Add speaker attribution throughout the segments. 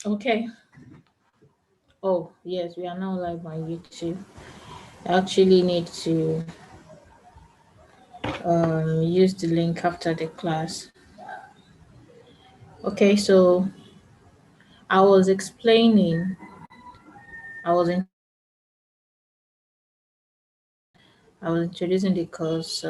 Speaker 1: Okay. Oh, yes, we are now live on YouTube. I actually need to use the link after the class. Okay, so I was explaining, I was in, I was introducing the course.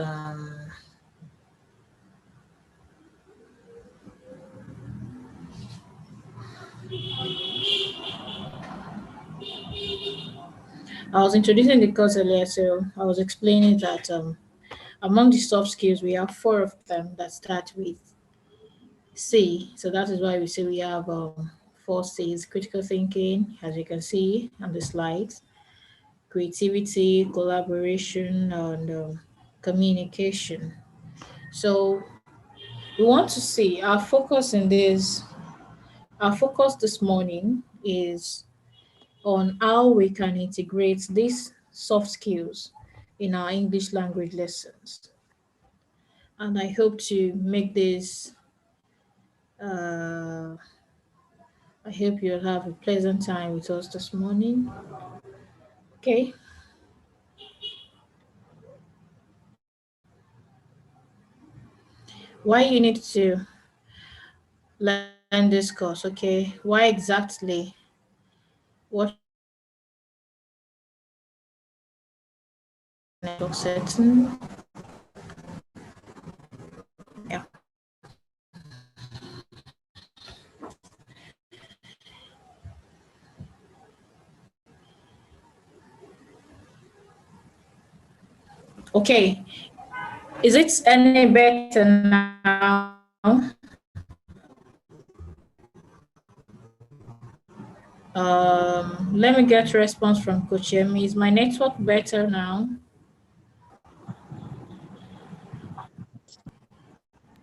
Speaker 1: I was introducing the course earlier, so I was explaining that among the soft skills, we have four of them that start with C. So that is why we say we have four C's: critical thinking, as you can see on the slides, creativity, collaboration, and communication. So we want to see our focus this morning is on how we can integrate these soft skills in our English language lessons. And I hope to make this, uh, I hope you'll have a pleasant time with us this morning. Okay. Why you need to learn this course, okay? Why exactly? What should you do network setting? Yeah. Okay. Is it any better now? Let me get response from Coach Yemi. Is my network better now?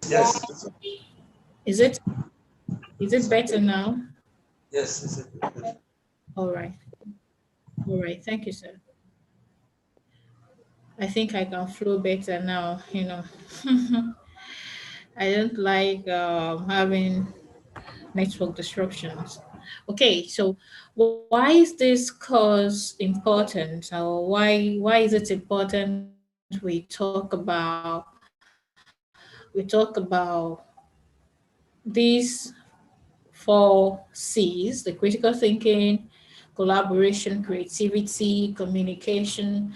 Speaker 2: Yes,
Speaker 1: Is it is it better now?
Speaker 2: yes, yes.
Speaker 1: All right. All right. Thank you, sir. I think I can flow better now. I don't like having network disruptions. Okay, so why is this course important, or why is it important we talk about these four C's: the critical thinking, collaboration, creativity, communication.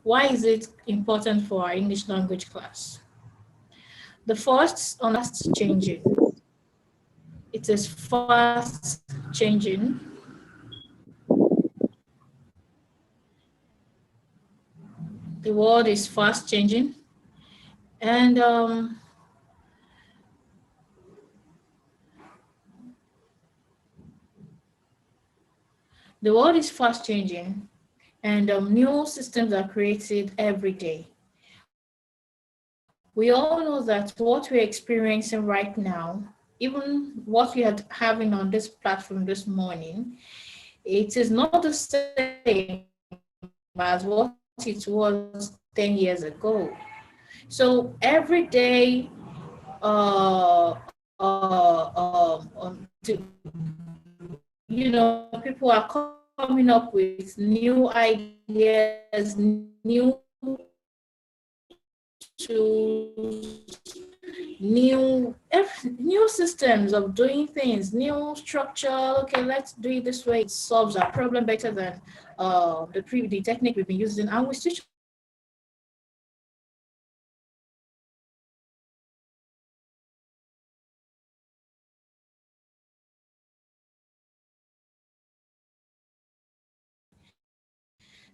Speaker 1: Why is it important for our English language class? The first on fast changing. It is fast changing. The world is fast changing, and the world is fast changing, and new systems are created every day. We all know that what we're experiencing right now, even what we are having on this platform this morning, it is not the same as what it was 10 years ago. So every day, people are coming up with new ideas, new systems of doing things, new structure. Okay, let's do it this way. It solves our problem better than the technique we've been using, and we still choose to use it.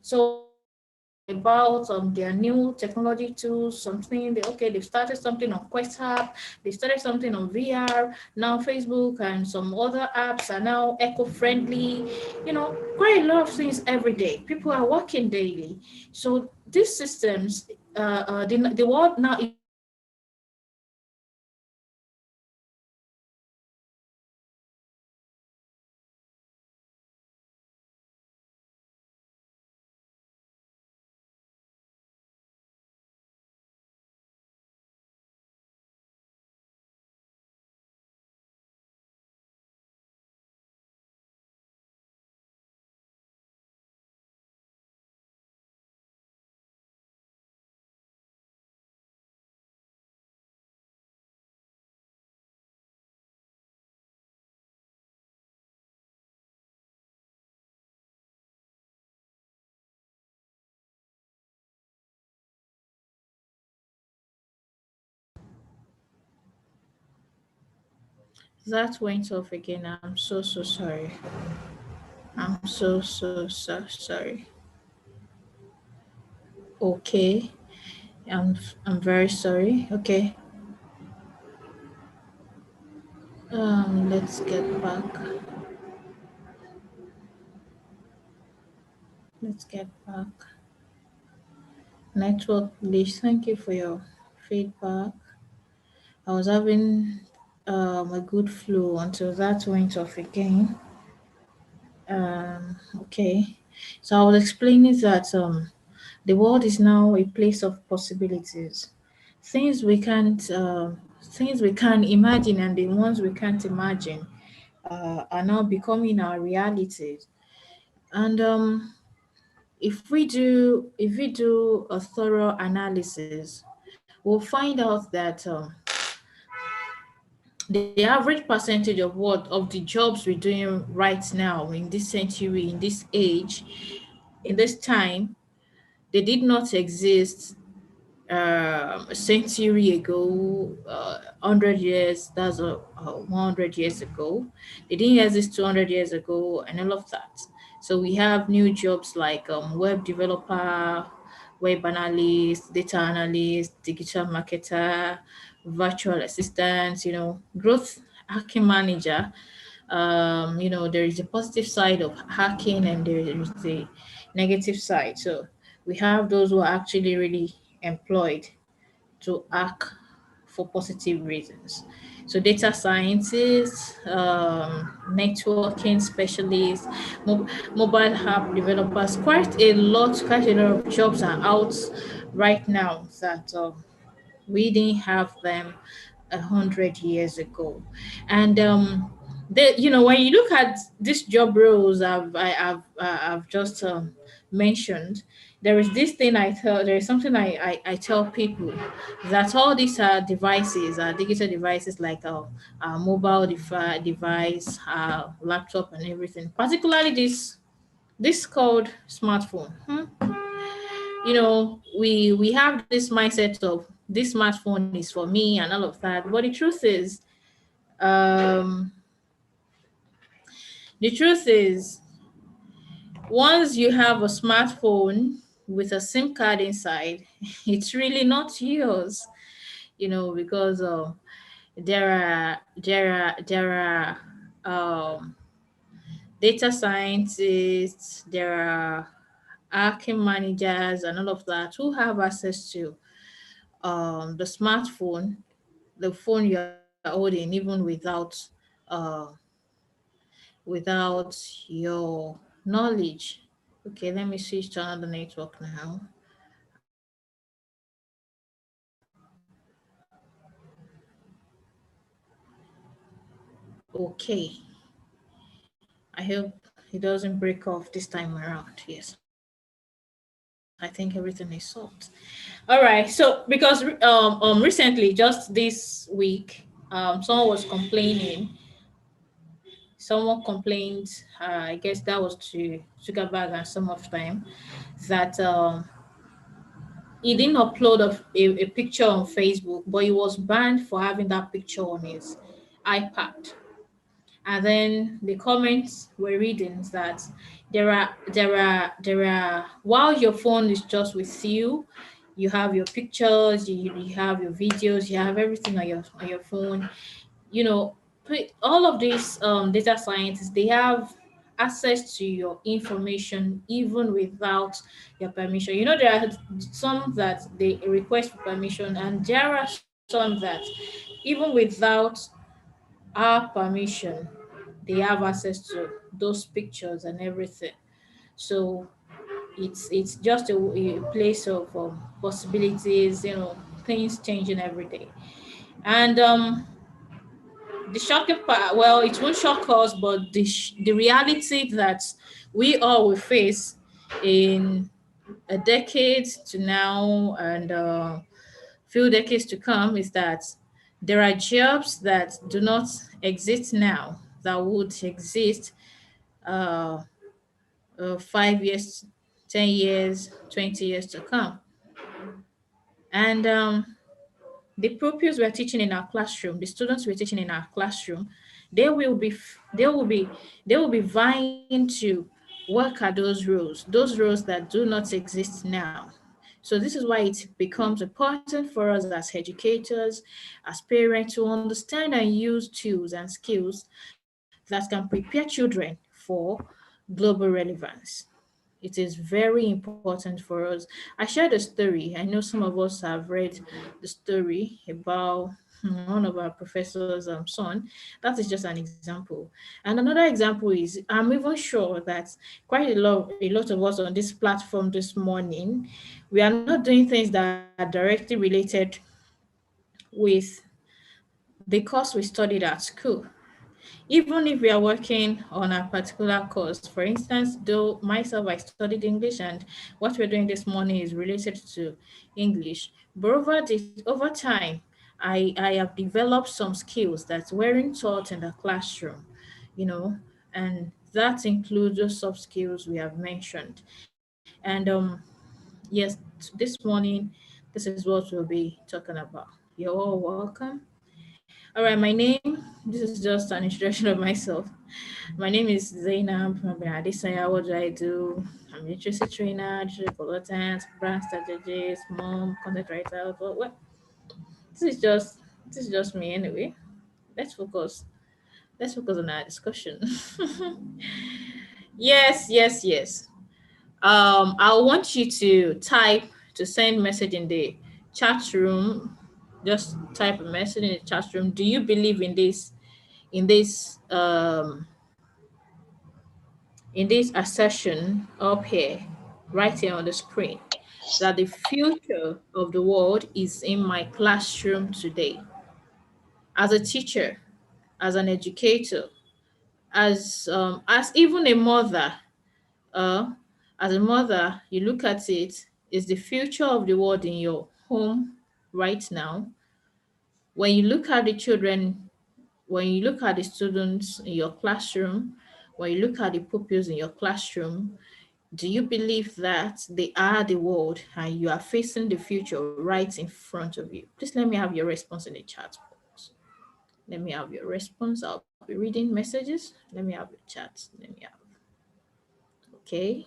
Speaker 1: So about their new technology tools, they've started something on Quest app, they started something on VR, now Facebook and some other apps are now eco-friendly, quite a lot of things every day. People are working daily. So these systems, the world now is fast changing. That went off again. I'm so sorry. I'm so sorry. Okay. I'm very sorry. Okay. Let's get back. Let's get back. Network please. Thank you for your feedback. I was having a good flow until that went off again. Okay. So I was explaining that the world is now a place of possibilities. Things we can't imagine and the ones we can't imagine are now becoming our realities. And if we do a thorough analysis, we'll find out that the average percentage of the jobs we're doing right now in this century, in this age, in this time, they did not exist a century ago, 100 years, that's 100 years ago. They didn't exist 200 years ago, and all of that. So we have new jobs like web developer, web analyst, data analyst, digital marketer, virtual assistant, growth hacking manager. There is a positive side of hacking and there is the negative side. So we have those who are actually really employed to act for positive reasons. So data scientists, networking specialists, mobile app developers, quite a lot of jobs are out right now that we didn't have them 100 years ago. And when you look at these job roles I've just mentioned, there is something I tell people, that all these devices are digital devices like mobile device, laptop and everything, particularly this called smartphone. We have this mindset of this smartphone is for me and all of that, but um the truth is, once you have a smartphone with a SIM card inside, it's really not yours, because there are data scientists, there are hacking managers and all of that who have access to the smartphone, the phone you're holding, even uh, without your knowledge. Okay, let me switch to another network now. Okay, I hope it doesn't break off this time around. Yes, I think everything is solved. All right. So because recently, just this week, someone complained. I guess that was to Sugarberg and some of them, that he didn't upload a picture on Facebook, but he was banned for having that picture on his iPad. And then the comments were reading that while your phone is just with you, you have your pictures, you have your videos, you have everything on your phone. You know, all of these data scientists, they have access to your information even without your permission. There are some that they request for permission, and there are some that even without our permission, they have access to those pictures and everything. So it's just a place of possibilities, things changing every day. And the shocking part, well, it won't shock us, but the reality that we all will face in a decade to now and few decades to come is that there are jobs that do not exist now that would exist uh, 5 years, 10 years, 20 years to come. And the pupils we are teaching in our classroom, the students we're teaching in our classroom, they will be vying to work at those roles that do not exist now. So this is why it becomes important for us as educators, as parents, to understand and use tools and skills that can prepare children for global relevance. It is very important for us. I shared a story. I know some of us have read the story about one of our professor's son. That is just an example. And another example is I'm even sure that quite a lot of us on this platform this morning, we are not doing things that are directly related with the course we studied at school. Even if we are working on a particular course, for instance, though myself, I studied English and what we're doing this morning is related to English. But over time, I have developed some skills that weren't taught in the classroom, and that includes those soft skills we have mentioned. And yes, this morning, this is what we'll be talking about. You're all welcome. All right, my name, this is just an introduction of myself. My name is Zainab Adesanya. What do I do? I'm a literacy trainer, digital consultant, brand strategist, mom, content writer. But what? This is just this is just me anyway. Let's focus. Let's focus on our discussion. Yes, yes, yes. I want you to send message in the chat room. Just type a message in the chat room. Do you believe in this? In this assertion up here, right here on the screen, that the future of the world is in my classroom today. As a teacher, as an educator, as even a mother, uh, as a mother, you look at it, is the future of the world in your home right now. When you look at the children, when you look at the students in your classroom, when you look at the pupils in your classroom, do you believe that they are the world and you are facing the future right in front of you? Please let me have your response in the chat box. Let me have your response. I'll be reading messages. Let me have your chat. Let me have. Okay.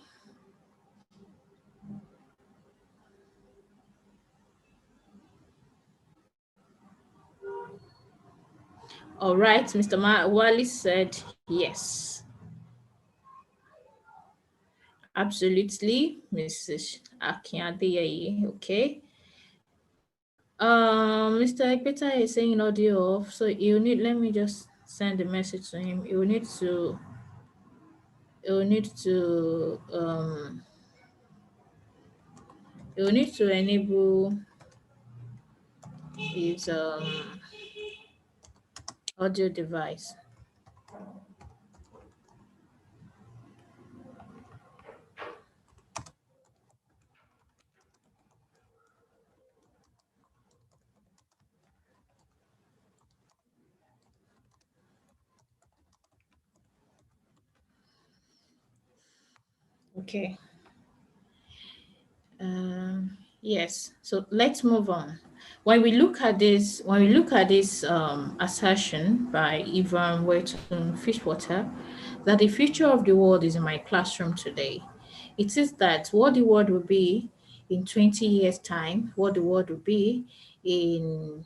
Speaker 1: All right. Mr. Wally said yes. Absolutely, Mrs. Akiade. Okay. Mr. Ekpeta is saying audio off, so you need. Let me just send a message to him. You need to. You need to. You need to enable his audio device. Okay. Yes. So let's move on. When we look at this assertion by Ivan Wetton Fishwater, that the future of the world is in my classroom today, it is that what the world will be in 20 years' time, what the world will be in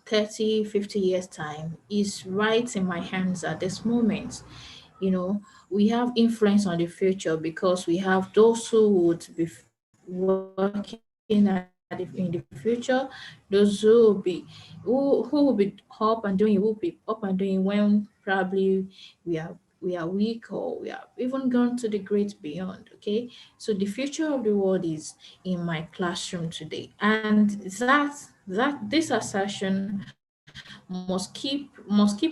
Speaker 1: 30, 50 years' time is right in my hands at this moment. You know, we have influence on the future because we have those who would be working in the future, those who will be up and doing when probably we are weak or we are even gone to the great beyond. Okay, so the future of the world is in my classroom today, and that this assertion must keep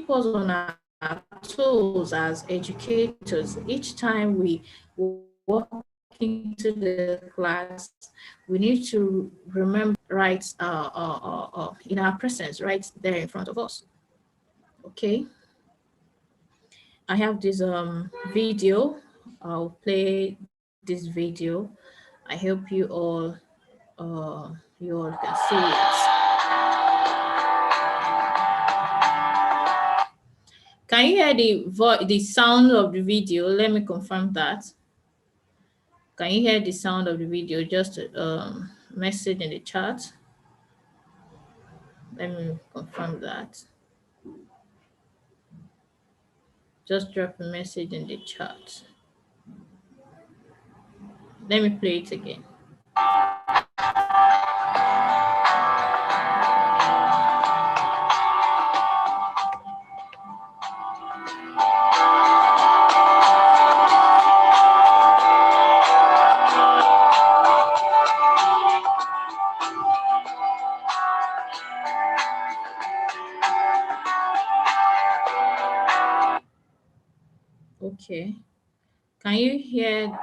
Speaker 1: us on our toes as educators each time we walk into the class. We need to remember right in our presence right there in front of us. Okay, I have this video. I'll play this video. I hope you all can see it. Can you hear the sound of the video? Let me confirm that. Can you hear the sound of the video? Just message in the chat. Let me confirm that. Just drop a message in the chat. Let me play it again. Okay. Can you hear?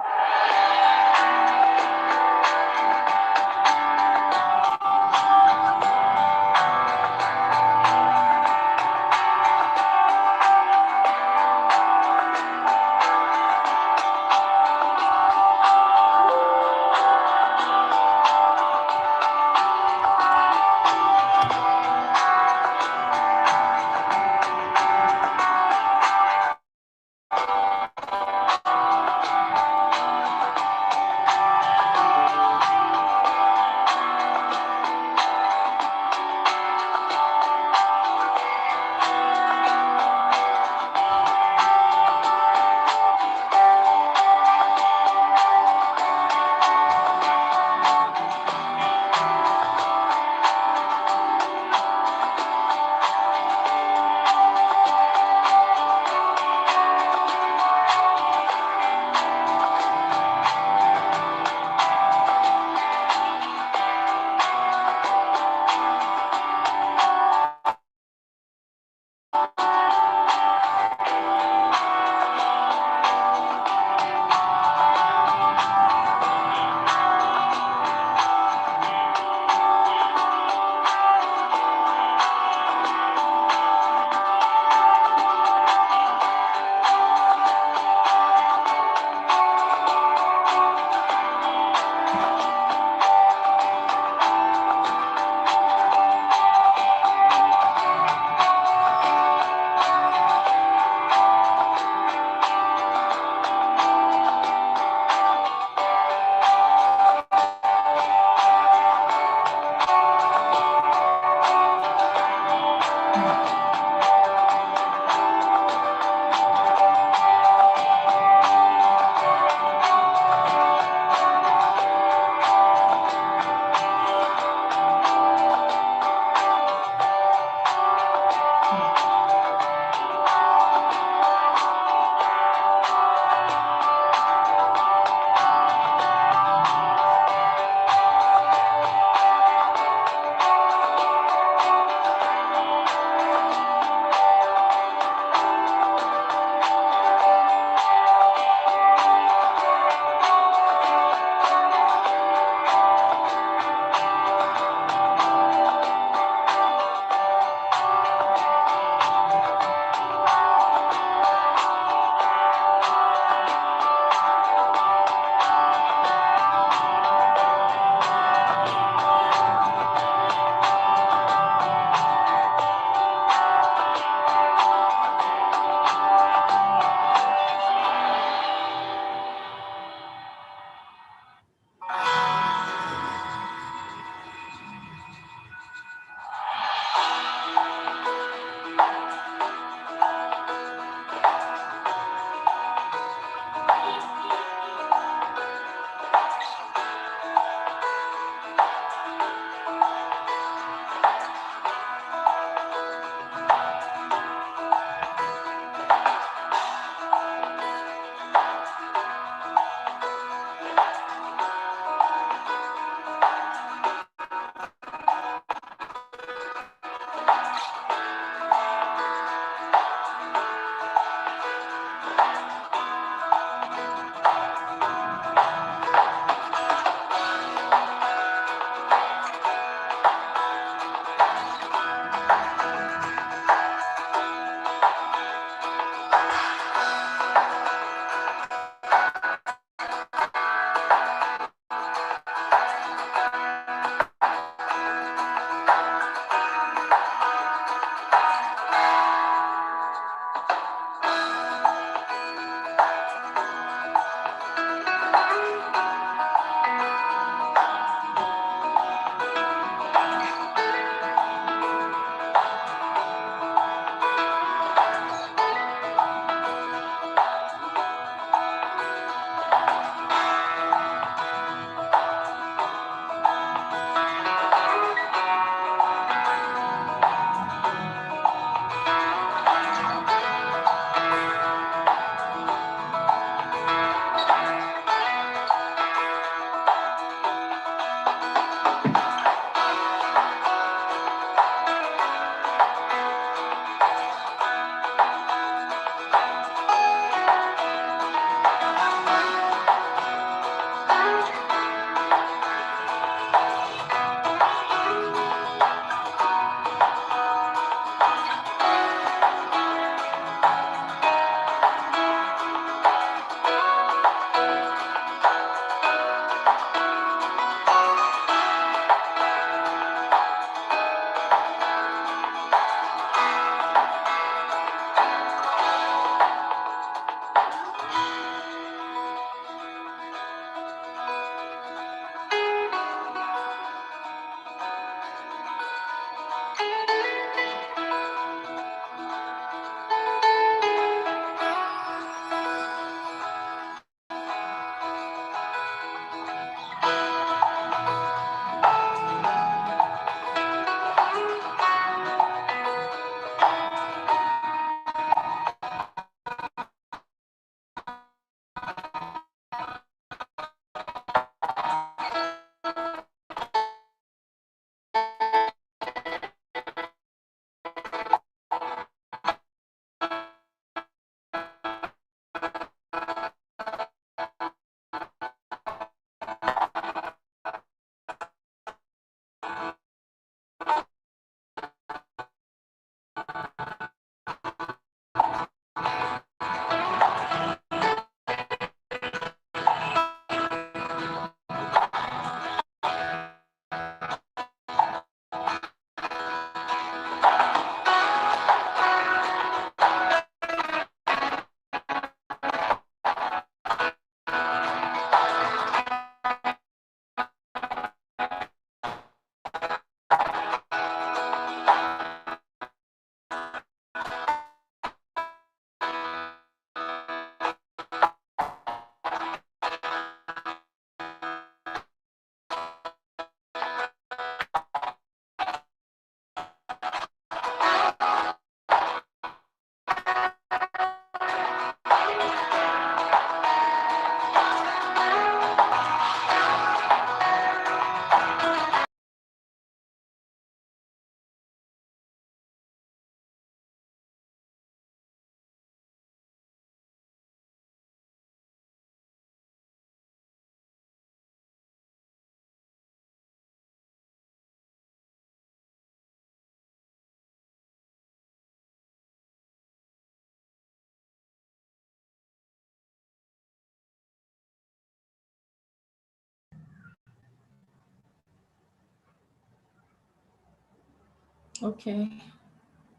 Speaker 1: Okay.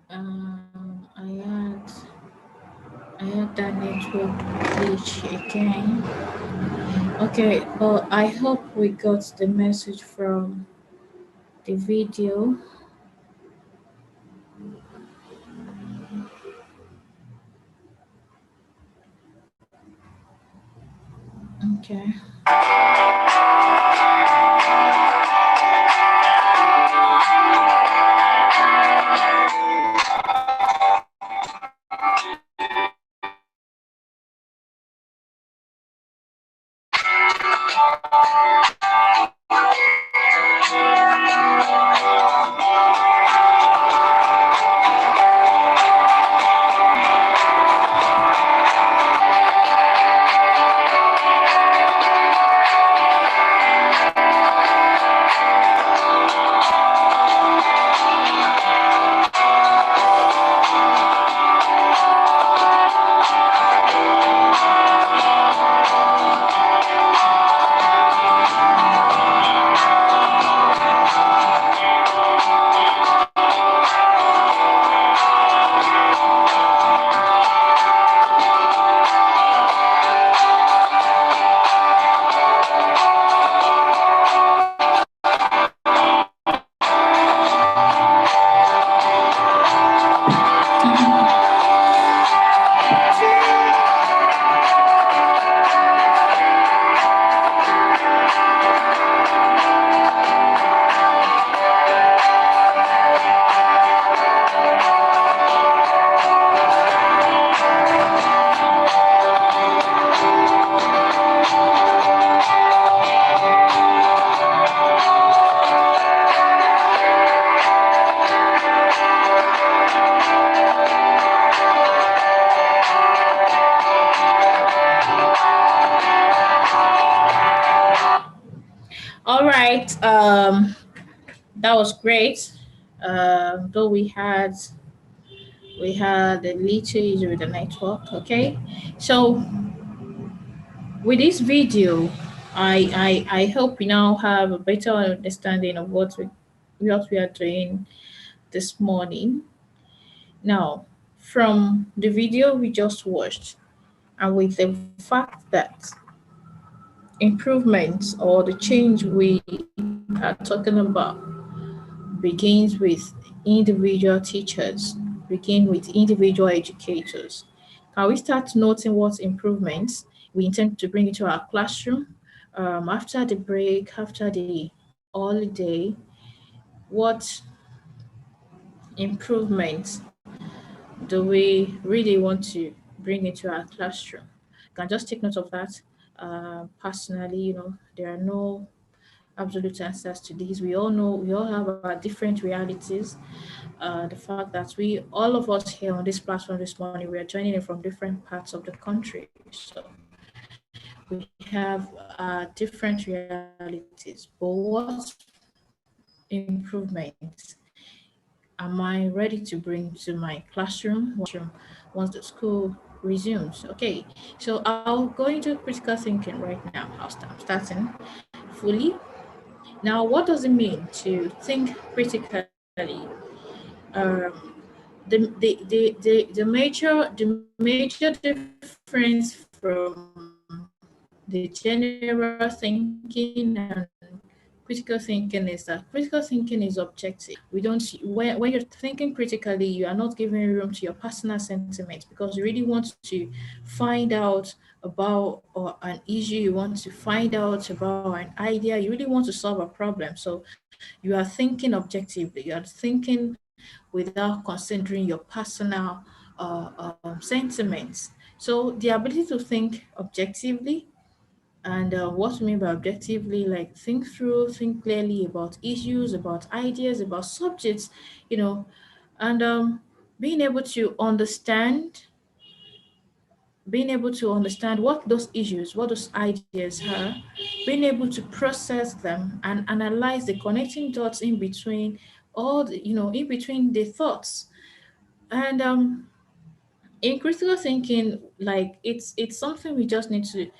Speaker 1: I had that network glitch again. Okay, well, I hope we got the message from the video. Okay. All right. That was great. Though we had a little issue with the network. Okay, so with this video, I hope we now have a better understanding of what we are doing this morning. Now, from the video we just watched, and with the fact that improvements or the change we are talking about begins with individual teachers, begin with individual educators. Can we start noting what improvements we intend to bring into our classroom after the break, after the holiday? What improvements do we really want to bring into our classroom? You can just take note of that. Personally, there are no absolute answers to these. We all know we all have our different realities. The fact that we all of us here on this platform this morning, we are joining in from different parts of the country. So we have different realities. But what improvements am I ready to bring to my classroom once the school resumes? Okay, so I'll go into critical thinking right now. I'm starting fully. Now, what does it mean to think critically? Um, the major difference from the general thinking and critical thinking is that critical thinking is objective. We don't when you're thinking critically, you are not giving room to your personal sentiments because you really want to find out about or an issue, you want to find out about an idea, you really want to solve a problem. So you are thinking objectively, you are thinking without considering your personal sentiments. So the ability to think objectively, and what we mean by objectively, like think clearly about issues, about ideas, about subjects, you know, and being able to understand, what those issues, what those ideas are, being able to process them and analyze the connecting dots in between in between the thoughts. And in critical thinking, like it's something we just need to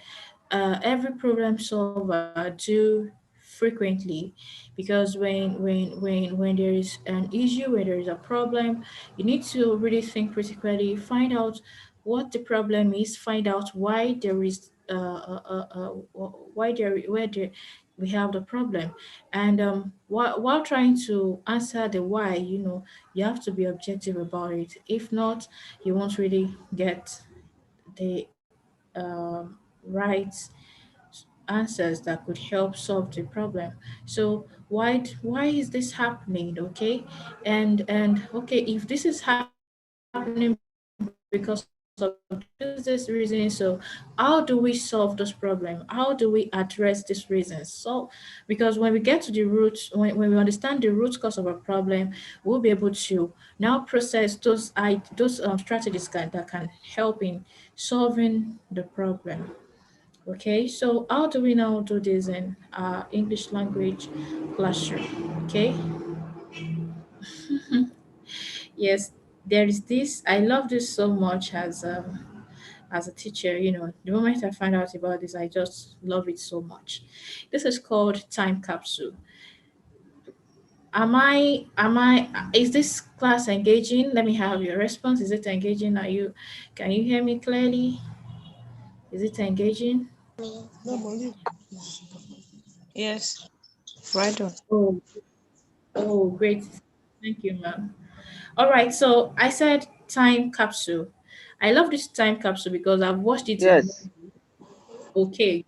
Speaker 1: every problem solver do frequently, because when there is an issue, when there is a problem, you need to really think critically, find out what the problem is, find out why there is why there where there we have the problem. And while trying to answer the why, you have to be objective about it. If not, you won't really get the right answers that could help solve the problem. So why is this happening? Okay, and okay, if this is happening because of this reason, so how do we solve this problem? How do we address this reason? So because when we get to the root, when we understand the root cause of a problem, we'll be able to now process those strategies that can help in solving the problem. Okay, so how do we now do this in our English language classroom? Okay, yes, there is this. I love this so much as a teacher. The moment I find out about this, I just love it so much. This is called time capsule. Is this class engaging? Let me have your response. Is it engaging? Can you hear me clearly? Is it engaging?
Speaker 3: Yes, right on.
Speaker 1: Oh, oh, great. Thank you, ma'am. All right, so I said time capsule. I love this time capsule because I've watched it in
Speaker 4: Yes.
Speaker 1: movie. Okay,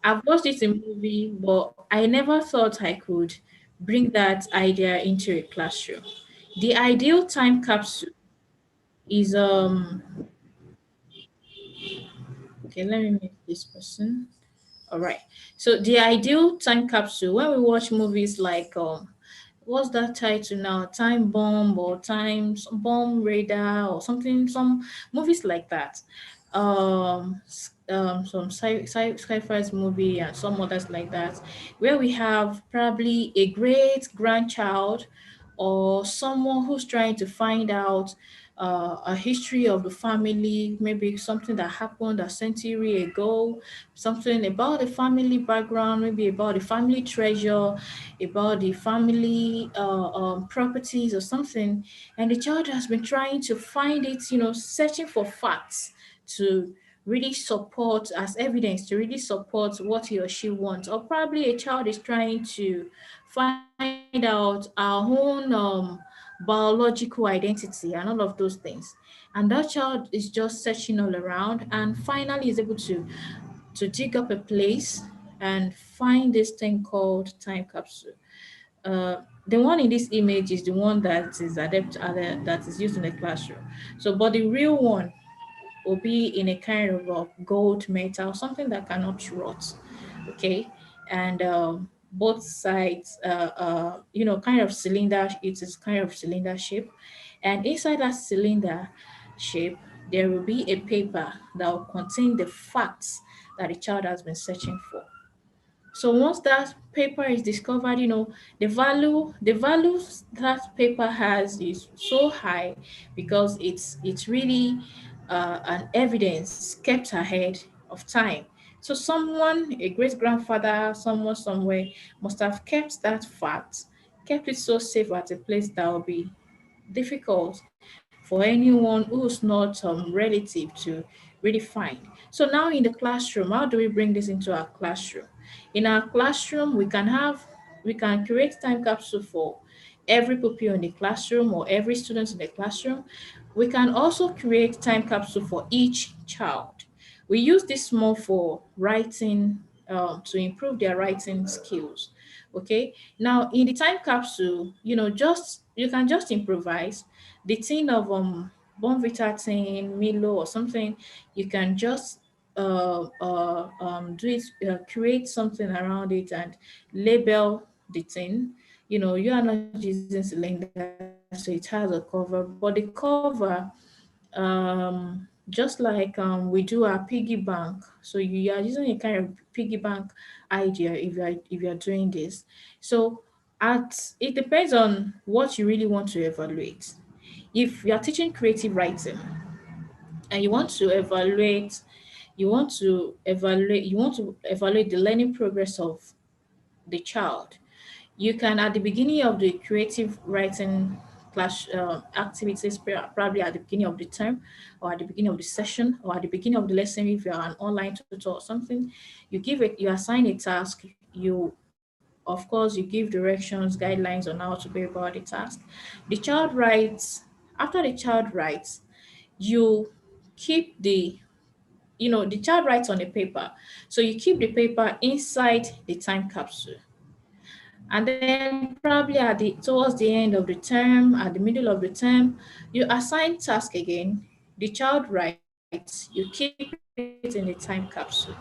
Speaker 1: I've watched it in movie, but I never thought I could bring that idea into a classroom. The ideal time capsule is okay, let me make this person. All right. So the ideal time capsule when we watch movies like what's that title now? Time Bomb or Bomb Radar or something, some movies like that. Some sci-fi's movie and some others like that, where we have probably a great grandchild or someone who's trying to find out a history of the family, maybe something that happened a century ago, something about the family background, maybe about the family treasure, about the family properties or something, and the child has been trying to find it, searching for facts to really support as evidence to really support what he or she wants. Or probably a child is trying to find out our own biological identity and all of those things. And that child is just searching all around and finally is able to dig up a place and find this thing called time capsule. The one in this image is the one that is that is used in the classroom. So, but the real one will be in a kind of gold metal, something that cannot rot. Okay, and both sides, kind of cylinder. It is kind of cylinder shape, and inside that cylinder shape, there will be a paper that will contain the facts that the child has been searching for. So once that paper is discovered, the value that paper has is so high because it's really an evidence kept ahead of time. So someone, a great grandfather, someone somewhere must have kept that fact, kept it so safe at a place that will be difficult for anyone who's not relative to really find. So now in the classroom, how do we bring this into our classroom? In our classroom, we can create time capsule for every pupil in the classroom or every student in the classroom. We can also create time capsule for each child. We use this more for writing to improve their writing skills. Okay. Now in the time capsule, just you can just improvise the thing of Bonvita thing, Milo or something. You can just do it, create something around it and label the thing. You are not using cylinder, so it has a cover, but the cover, just like we do our piggy bank. So you are using a kind of piggy bank idea if you are doing this. So it depends on what you really want to evaluate. If you are teaching creative writing and you want to evaluate the learning progress of the child. You can, at the beginning of the creative writing class activities, probably at the beginning of the term, or at the beginning of the session, or at the beginning of the lesson, if you're an online tutor or something, you assign a task. Of course, you give directions, guidelines on how to go about the task. The child writes. After the child writes, you keep the child writes on a paper. So you keep the paper inside the time capsule. And then probably towards the end of the term, at the middle of the term, you assign task again. The child writes, you keep it in the time capsule.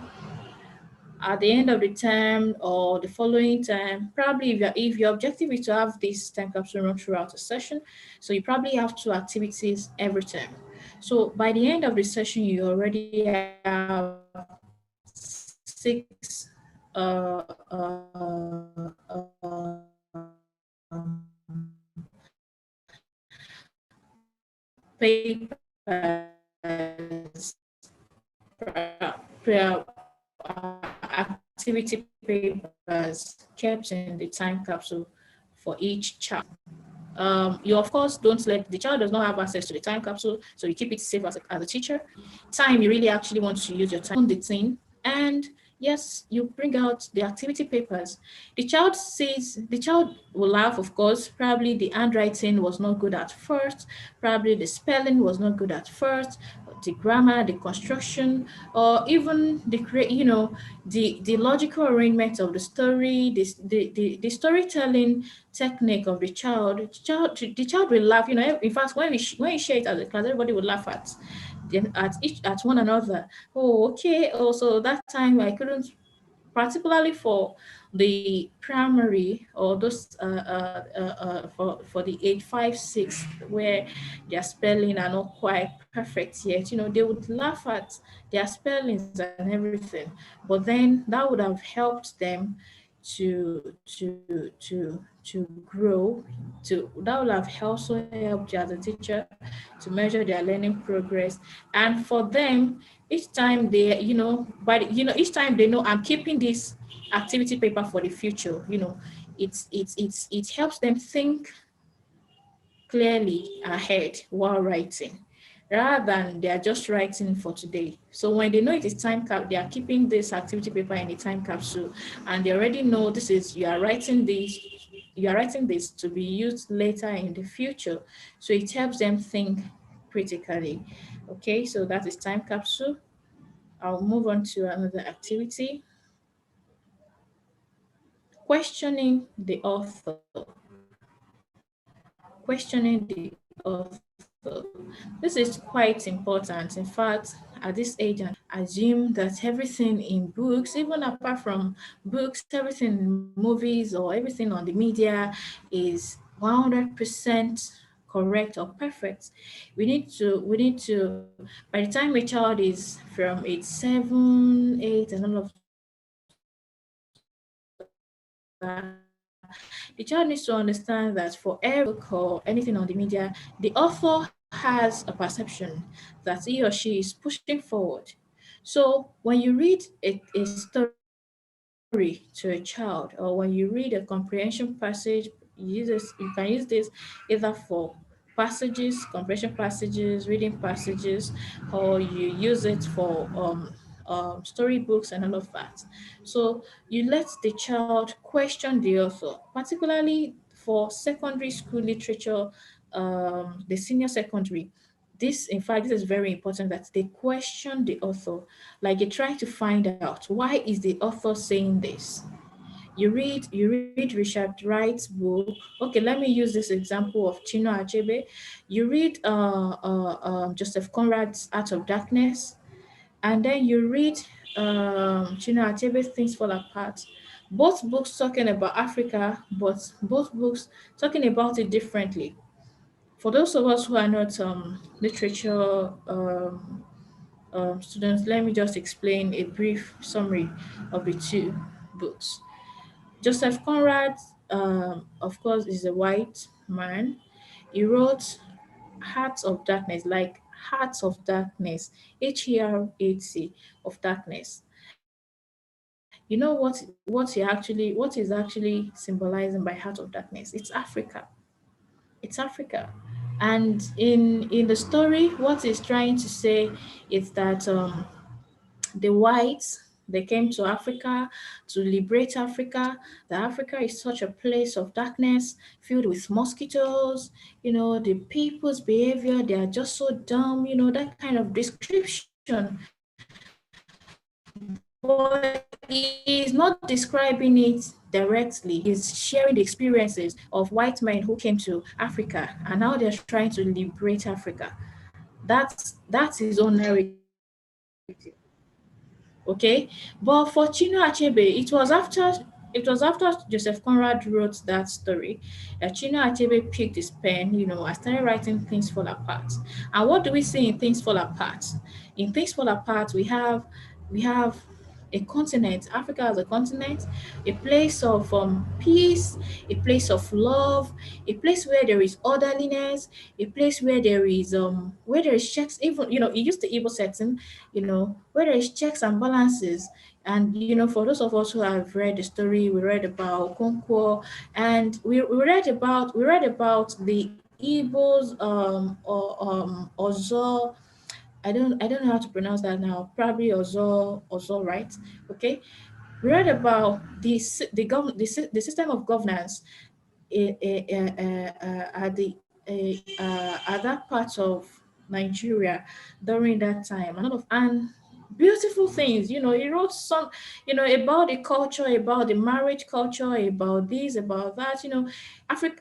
Speaker 1: At the end of the term or the following term, probably if your objective is to have this time capsule run throughout a session, so you probably have 2 activities every term. So by the end of the session, you already have 6 papers, activity papers kept in the time capsule for each child. You of course don't let the child does not have access to the time capsule, so you keep it safe as a teacher. Time, you really actually want to use your time on the thing, and yes, you bring out the activity papers. The child will laugh, of course. Probably the handwriting was not good at first, probably the spelling was not good at first, the grammar, the construction, or even the logical arrangement of the story, the storytelling technique of the child will laugh. In fact, when we share it as a class, everybody will laugh at one another. Oh, okay. Also, that time I couldn't, particularly for the primary, or those for the 856, where their spelling are not quite perfect yet. They would laugh at their spellings and everything, but then that would have helped them to grow. That would have also helped you as a teacher to measure their learning progress. And for them, each time each time they know, I'm keeping this activity paper for the future. It helps them think clearly ahead while writing, rather than they are just writing for today. So when they know it is they are keeping this activity paper in the time capsule, and they already know you are writing this to be used later in the future. So it helps them think critically. Okay, so that is time capsule. I'll move on to another activity. Questioning the author. Questioning the author. This is quite important. In fact, at this age, and assume that everything in books, even apart from books, everything in movies or everything on the media is 100% correct or perfect. We need to, by the time a child is from age 7, 8, and all of that, the child needs to understand that for every book or anything on the media, the author has a perception that he or she is pushing forward. So when you read a story to a child, or when you read a comprehension passage, you can use this either for comprehension passages, reading passages, or you use it for storybooks and all of that. So you let the child question the author, particularly for secondary school literature, the senior secondary. In fact, this is very important, that they question the author. Like, they try to find out, why is the author saying this? You read Richard Wright's book. Okay, let me use this example of Chinua Achebe. You read Joseph Conrad's Art of Darkness, and then you read Chinua Achebe's Things Fall Apart. Both books talking about Africa, but both books talking about it differently. For those of us who are not literature students, let me just explain a brief summary of the two books. Joseph Conrad, of course, is a white man. He wrote Hearts of Darkness, like Hearts of Darkness, HERAT of Darkness. You know what is actually symbolizing by Heart of Darkness? It's Africa. It's Africa. And in the story, what it's trying to say is that the whites, they came to Africa to liberate Africa. That Africa is such a place of darkness filled with mosquitoes. The people's behavior, they are just so dumb, that kind of description. But he's not describing it directly. He's sharing the experiences of white men who came to Africa and how they're trying to liberate Africa. That's his own narrative. Okay, but for Chinua Achebe, it was after Joseph Conrad wrote that story that Chinua Achebe picked his pen, and started writing Things Fall Apart. And what do we see in Things Fall Apart? In Things Fall Apart, we have a continent, Africa as a continent, a place of peace, a place of love, a place where there is orderliness, a place where there is checks. Even it used the Igbo setting, where there is checks and balances. And for those of us who have read the story, we read about Okonkwo, and we read about the Igbos, Ozo. I don't know how to pronounce that now. Probably Ozo, right? Okay. We read about the system of governance at that part of Nigeria during that time. And beautiful things. He wrote some, about the culture, about the marriage culture, about this, about that.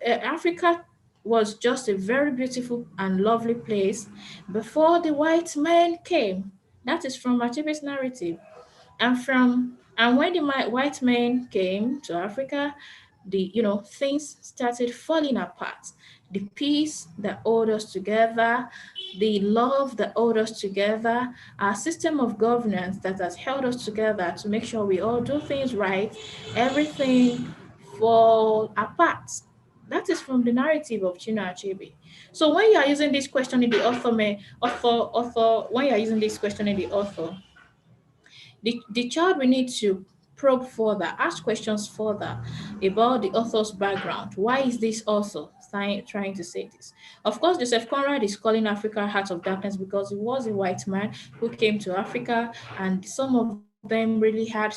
Speaker 1: Africa was just a very beautiful and lovely place before the white men came. That is from Achebe's narrative. And when the white men came to Africa, things started falling apart. The peace that hold us together, the love that hold us together, our system of governance that has held us together to make sure we all do things right, everything fall apart. That is from the narrative of Chinua Achebe. So when you are using this question in the when you are using this question in the author, the child will need to probe further, ask questions further about the author's background. Why is this author trying to say this? Of course, Joseph Conrad is calling Africa Heart of Darkness because he was a white man who came to Africa, and some of them really had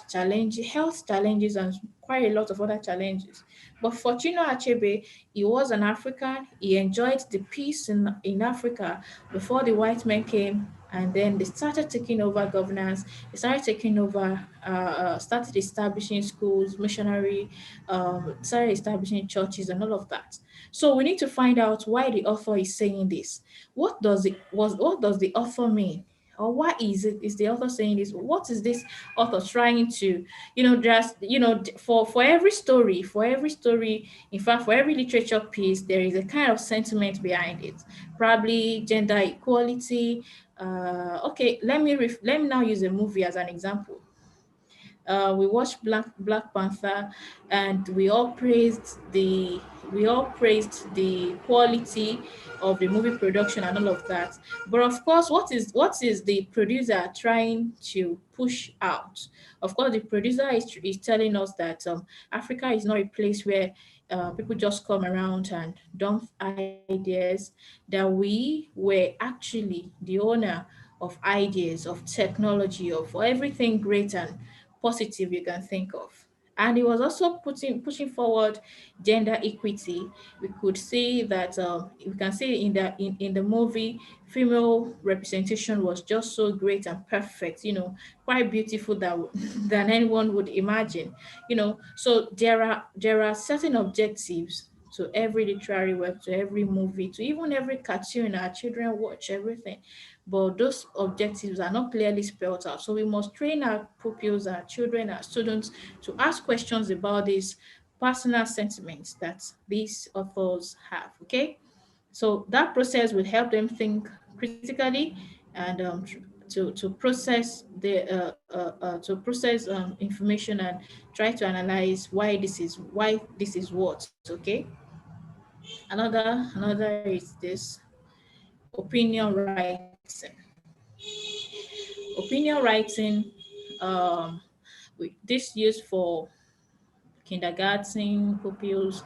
Speaker 1: health challenges, and quite a lot of other challenges. But for Chinua Achebe, he was an African. He enjoyed the peace in Africa before the white men came, and then they started taking over governance. They started taking over, started establishing schools, missionary, started establishing churches, and all of that. So we need to find out why the author is saying this. What does the author mean? Or why is the author saying this? What is this author trying to, just, for every story, in fact, for every literature piece, there is a kind of sentiment behind it. Probably gender equality. Okay, let me now use a movie as an example. We watched Black Panther, and we all praised the quality of the movie production and all of that. But of course, what is the producer trying to push out? Of course, the producer is telling us that Africa is not a place where people just come around and dump ideas, that we were actually the owner of ideas, of technology, of everything great and positive you can think of. And he was also pushing forward gender equity. We could see that we can see in the movie, female representation was just so great and perfect. Quite beautiful than anyone would imagine. So there are certain objectives to every literary work, to every movie, to even every cartoon our children watch, everything. But those objectives are not clearly spelled out. So we must train our pupils, our children, our students to ask questions about these personal sentiments that these authors have. Okay, so that process will help them think critically, and to process information, and try to analyze why this is what. Okay, another is this opinion writing. Opinion writing, um, This used for kindergarten pupils,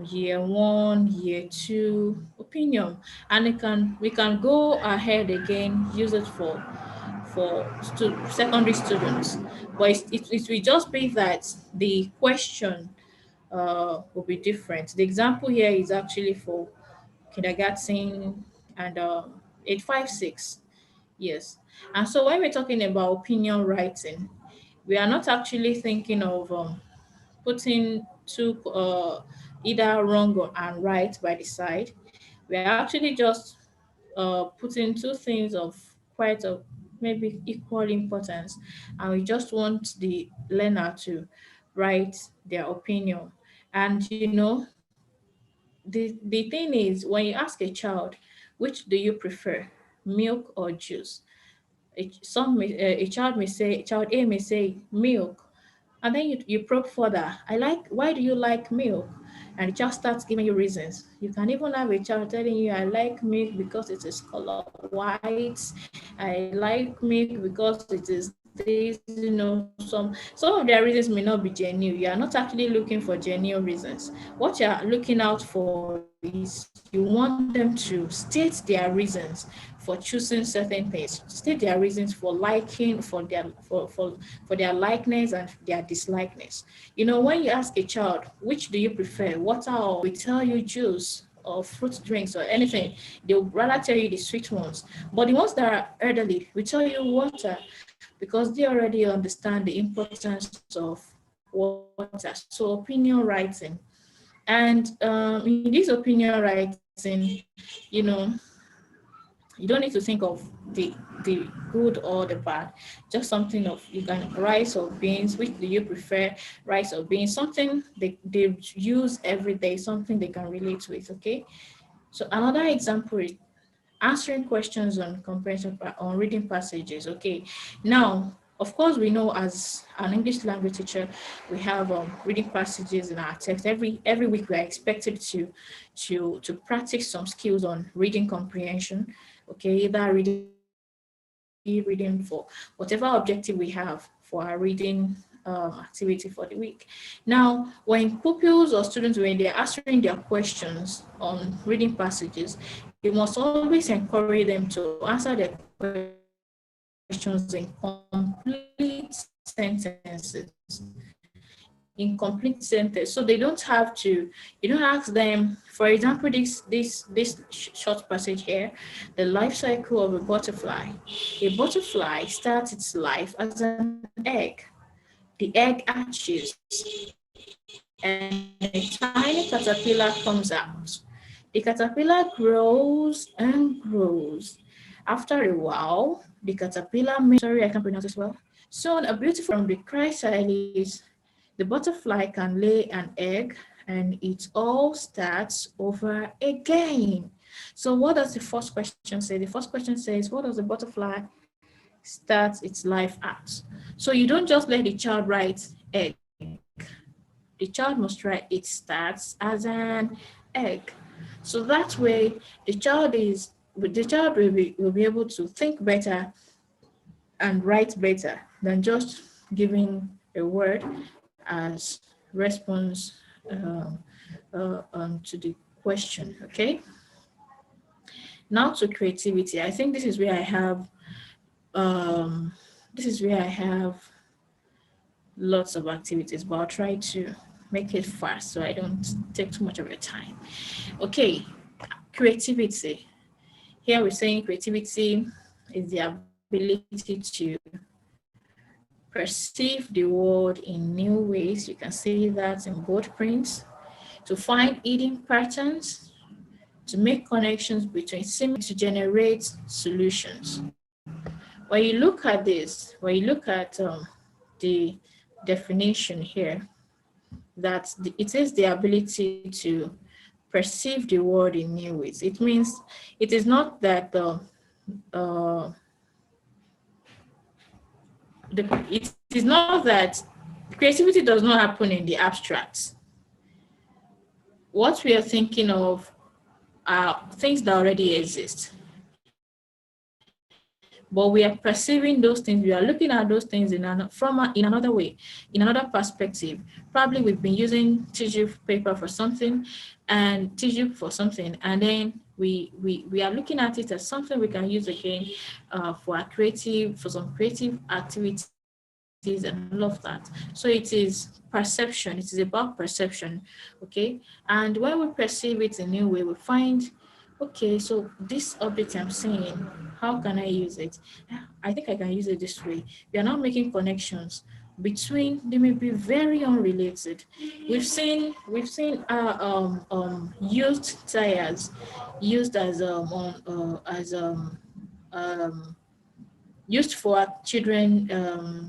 Speaker 1: year one, year two, opinion, and we can go ahead again, use it for secondary students. But it will just be that the question will be different. The example here is actually for kindergarten and 856. Yes. And so when we're talking about opinion writing, we are not actually thinking of putting two either wrong and right by the side. We are actually just putting two things of quite a maybe equal importance, and we just want the learner to write their opinion. And the thing is, when you ask a child, which do you prefer, milk or juice? A child may say, child A may say milk, and then you probe further. Why do you like milk? And the child starts giving you reasons. You can even have a child telling you, I like milk because it is color white. I like milk because it is this, some of their reasons may not be genuine. You are not actually looking for genuine reasons. What you are looking out for is you want them to state their reasons for choosing certain things, state their reasons for liking, for their likeness and their dislikeness. When you ask a child, which do you prefer, water or we tell you juice or fruit drinks or anything, they'll rather tell you the sweet ones. But the ones that are elderly, we tell you water because they already understand the importance of water. So opinion writing. And in this opinion writing, you know, you don't need to think of the good or the bad, just something of you can rice or beans, which do you prefer, rice or beans, something they use every day, something they can relate with. Okay, so another example is answering questions on comprehension on reading passages. Okay, now of course we know as an English language teacher we have reading passages in our text. Every week we are expected to practice some skills on reading comprehension. Okay, either reading for whatever objective we have for our reading activity for the week. Now, when pupils or students, when they're answering their questions on reading passages, you must always encourage them to answer their questions in complete sentences. In complete sentence, so they don't have to. You don't ask them. For example, this short passage here, the life cycle of a butterfly. A butterfly starts its life as an egg. The egg hatches, and a tiny caterpillar comes out. The caterpillar grows and grows. After a while, the caterpillar sorry, I can't pronounce this well. Soon, a beautiful from the chrysalis, the butterfly can lay an egg, and it all starts over again. So what does the first question say? The first question says, what does the butterfly start its life at? So you don't just let the child write egg. The child must write it starts as an egg. So that way the child will be able to think better and write better than just giving a word as response to the question. Okay. Now to creativity. I think this is where I have lots of activities, but I'll try to make it fast so I don't take too much of your time. Okay, creativity. Here we're saying creativity is the ability to perceive the world in new ways. You can see that in both prints. To find hidden patterns, to make connections between symbols, to generate solutions. When you look at this, when you look at the definition here, that it is the ability to perceive the world in new ways. It means it is not that it is not that creativity does not happen in the abstract. What we are thinking of are things that already exist. but we are perceiving those things. We are looking at those things in another way, in another perspective. Probably we've been using tissue paper for something, and tissue for something, and then we are looking at it as something we can use again for some creative activities and all of that. So it is perception. It is about perception, okay? And when we perceive it in a new way, we find, okay, so this object I'm seeing, how can I use it? I think I can use it this way. We are now making connections between, they may be very unrelated. We've seen used tires used um, used for children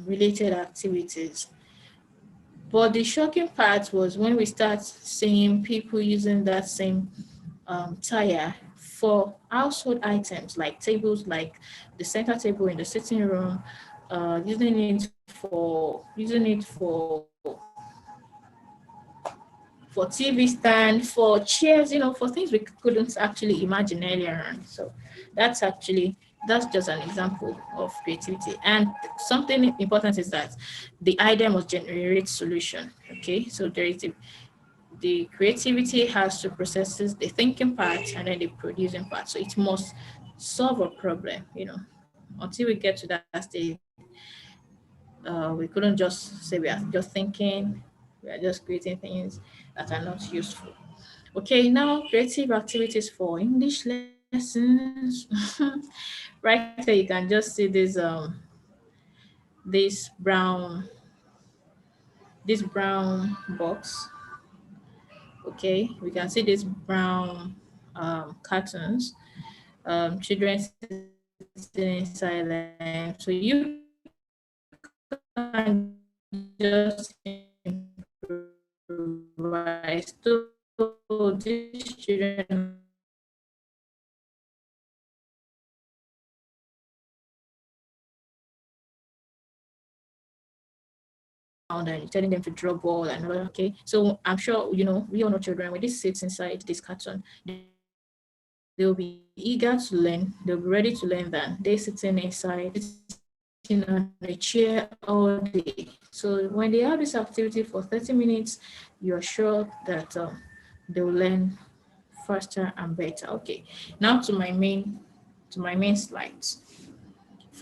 Speaker 1: related activities. But the shocking part was when we start seeing people using that same tire for household items like tables, like the center table in the sitting room, using it for TV stand, for chairs, for things we couldn't actually imagine earlier on. So that's just an example of creativity. And something important is that the idea must generate solution. Okay, so the creativity has to process the thinking part and then the producing part. So it must solve a problem. Until we get to that stage, we couldn't just say we are just thinking, we are just creating things that are not useful. Okay, now creative activities for English lessons. Right here, you can just see this brown box. Okay, we can see this brown cartons. Children sitting inside them. So you can just improvise. So these children and telling them to draw ball and all. Okay, so I'm sure we all know children when they sit inside this carton, they'll be eager to learn. They'll be ready to learn that they sitting inside, sitting on a chair all day. So when they have this activity for 30 minutes, you're sure that they'll learn faster and better. Okay, now to my main slides.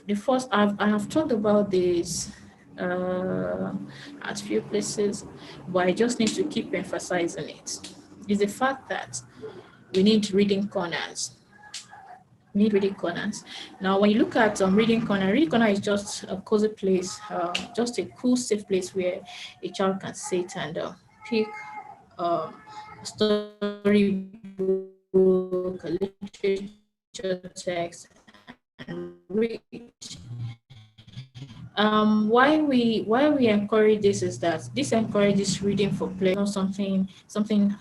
Speaker 1: The first, I have talked about this at few places, but I just need to keep emphasizing it. Is the fact that we need reading corners. We need reading corners. Now, when you look at reading corner is just a cozy place, just a cool, safe place where a child can sit and pick a story book, a literature text, and read. Why we encourage this is that this encourages reading for pleasure, not something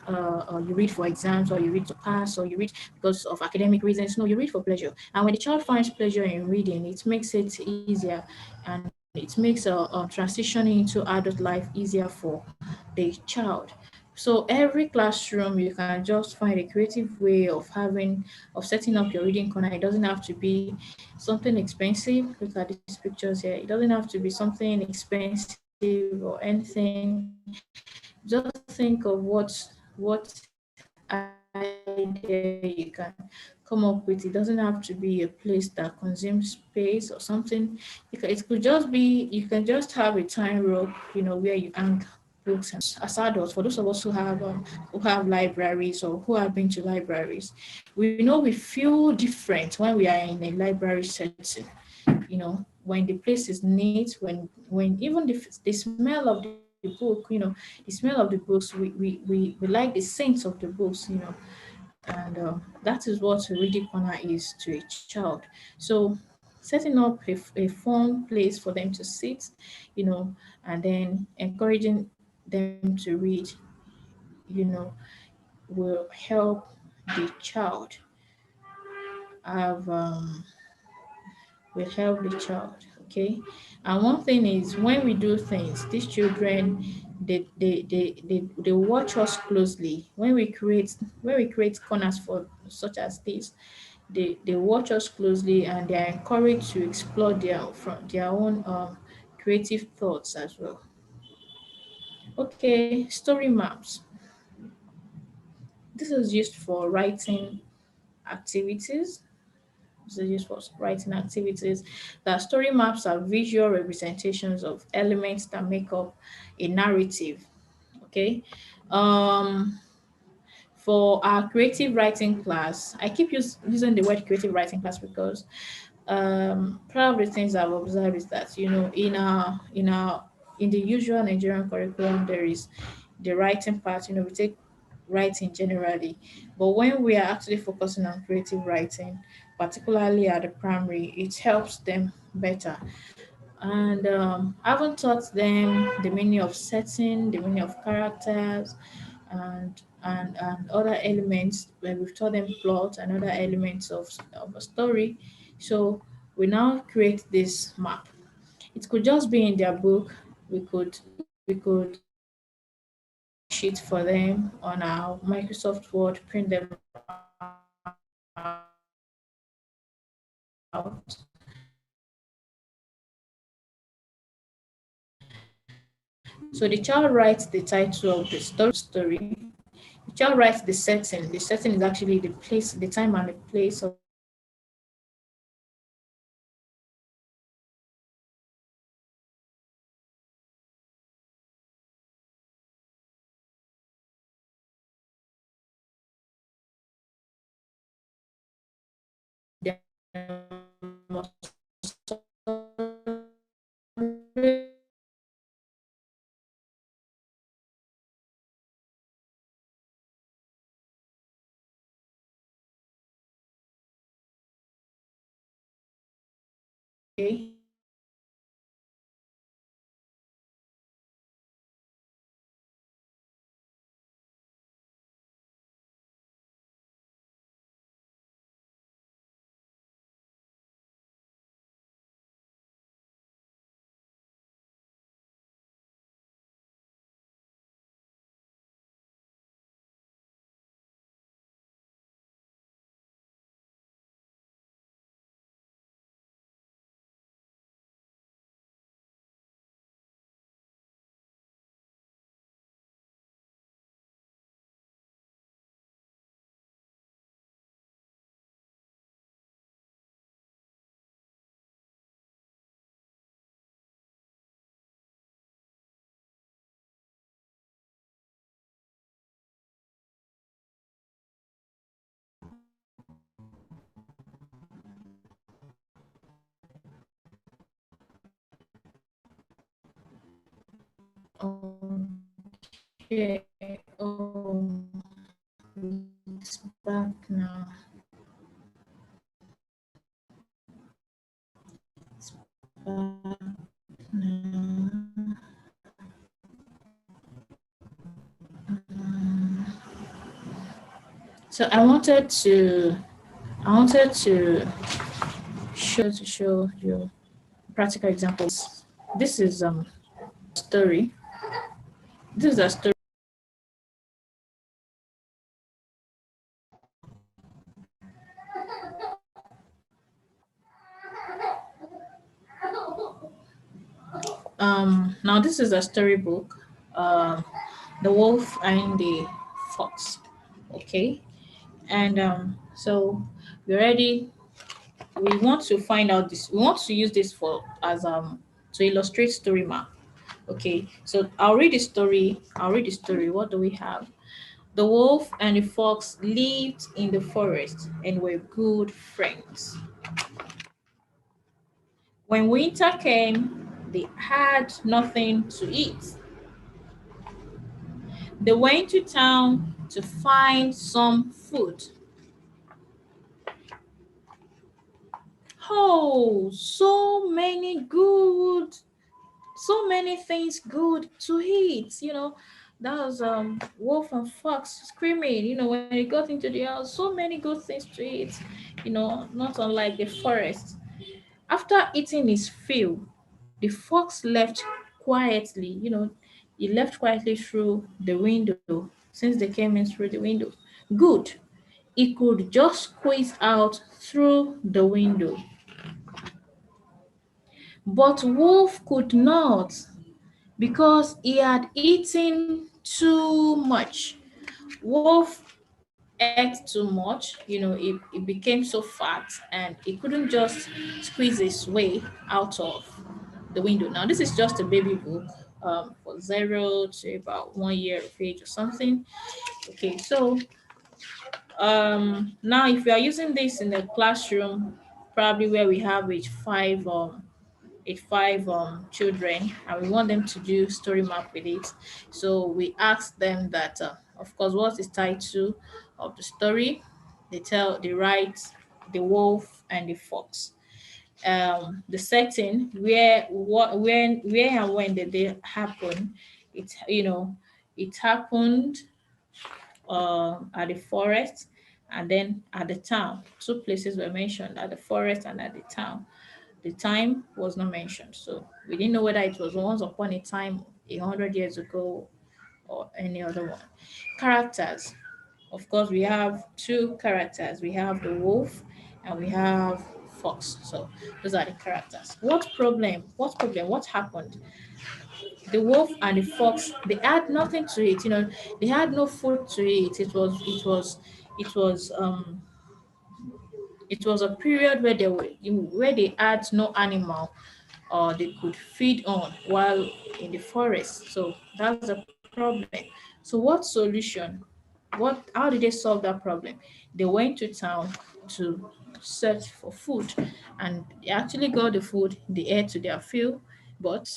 Speaker 1: you read for exams, or you read to pass, or you read because of academic reasons. No, you read for pleasure. And when the child finds pleasure in reading, it makes it easier, and it makes a transition into adult life easier for the child. So every classroom, you can just find a creative way of setting up your reading corner. It doesn't have to be something expensive. Look at these pictures here. It doesn't have to be something expensive or anything. Just think of what idea you can come up with. It doesn't have to be a place that consumes space or something. It could just be, you can just have a time rope, where you hang books. And as adults, for those of us who have libraries or who have been to libraries, we know we feel different when we are in a library setting. When the place is neat, when even the smell of the book, the smell of the books, we like the scent of the books, and that is what a reading corner is to a child. So setting up a fun place for them to sit, and then encouraging them to read, will help the child have will help the child. Okay, and one thing is, when we do things, these children, they watch us closely. When we create corners for such as this, they watch us closely, and they are encouraged to explore their own creative thoughts as well. Okay, story maps. This is used for writing activities. This is used for writing activities. The story maps are visual representations of elements that make up a narrative. Okay. Um, for our creative writing class, I keep using the word creative writing class because part of the things I've observed is that, in the usual Nigerian curriculum, there is the writing part. We take writing generally, but when we are actually focusing on creative writing, particularly at the primary, it helps them better. And I haven't taught them the meaning of setting, the meaning of characters, and other elements. When we've taught them plot and other elements of a story, so we now create this map. It could just be in their book. We could sheet for them on our Microsoft Word, print them out. So the child writes the title of the story. The child writes the setting. The setting is actually the place, the time and the place of the okay. Okay. Oh, it's back now. It's back now. So I wanted to show you practical examples. This is story. This is a story. Now this is a storybook. The wolf and the fox. Okay, and so we already we want to find out this. We want to use this for as to illustrate story map. Okay, so I'll read the story. What do we have? The wolf and the fox lived in the forest and were good friends. When winter came, they had nothing to eat. They went to town to find some food. Oh, so many things good to eat. That was wolf and fox screaming. When they got into the house, so many good things to eat. Not unlike the forest. After eating his fill, the fox left quietly. He left quietly through the window since they came in through the window. Good. he could just squeeze out through the window. But Wolf could not because he had eaten too much. Wolf ate too much, he became so fat and he couldn't just squeeze his way out of the window. Now, this is just a baby book for 0 to about 1 year of age or something. Okay, so now if you are using this in a classroom, probably where we have age 5 children and we want them to do story map with it. So we ask them that, of course, what is title of the story? They write the wolf and the fox. The setting, where and when did they happen? It happened at the forest and then at the town. Two places were mentioned, at the forest and at the town. The time was not mentioned, so we didn't know whether it was once upon a time, 100 years ago, or any other one. Characters. Of course, we have two characters. We have the wolf and we have fox. So those are the characters. What problem? What problem? What happened? The wolf and the fox, they had nothing to eat. They had no food to eat. It was it was a period where where they had no animal or they could feed on while in the forest. So that's the problem. So what solution? How did they solve that problem? They went to town to search for food and they actually got the food. They ate to their fill, but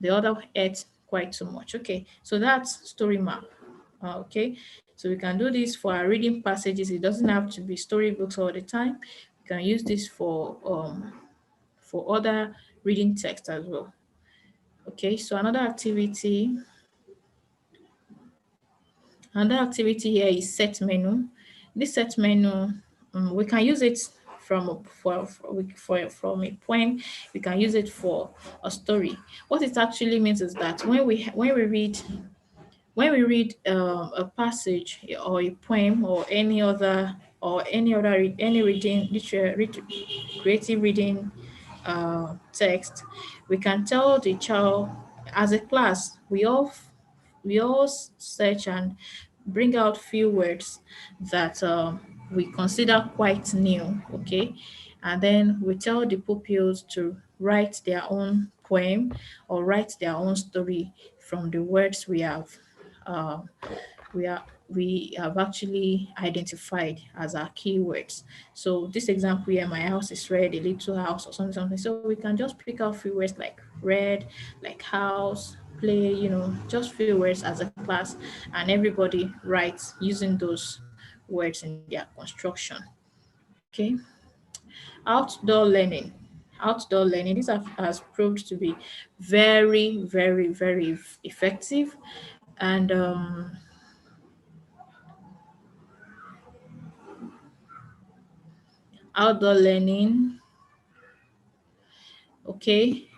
Speaker 1: the other ate quite too much. Okay, so that's story map. Okay, so we can do this for our reading passages. It doesn't have to be storybooks all the time. You can use this for other reading text as well. Okay, so another activity here is set menu. This set menu, we can use it from a poem. We can use it for a story. What it actually means is that when we read a passage or a poem or any reading creative reading text, we can tell the child, as a class, we all search and bring out few words that we consider quite new, okay? And then we tell the pupils to write their own poem or write their own story from the words uh, we have actually identified as our keywords. So this example here, my house is red, a little house or something, something. So we can just pick out few words like red, like house, play, just few words as a class, and everybody writes using those words in their construction. Okay. Outdoor learning. Outdoor learning. This has proved to be very, very, very effective. And outdoor learning, okay,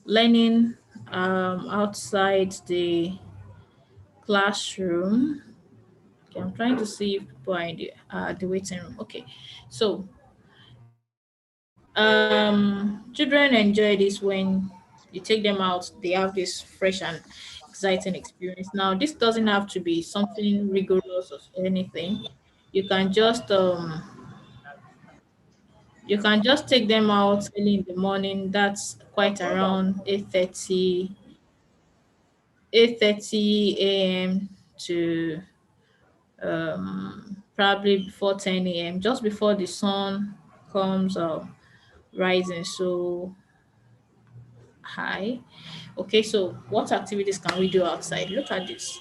Speaker 1: learning outside the classroom. Okay, I'm trying to see if people are in the waiting room. Okay, so children enjoy this when you take them out, they have this fresh and exciting experience. Now, this doesn't have to be something rigorous or anything. You can just um You can just take them out early in the morning. That's quite around 8:30 a.m. to probably before 10 a.m. Just before the sun comes rising so high. Okay, so what activities can we do outside? Look at this.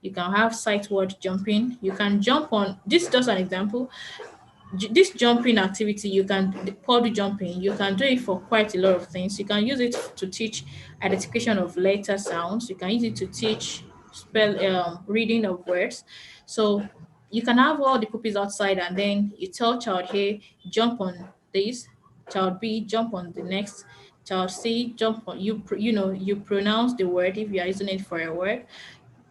Speaker 1: You can have sightward jumping. You can jump on this is just an example. This jumping activity, you can the puddle jumping, you can do it for quite a lot of things. You can use it to teach identification of letter sounds. You can use it to teach spell reading of words. So you can have all the pupils outside and then you tell child A, jump on this, child B, jump on the next, child C, jump on you pronounce the word if you are using it for a word.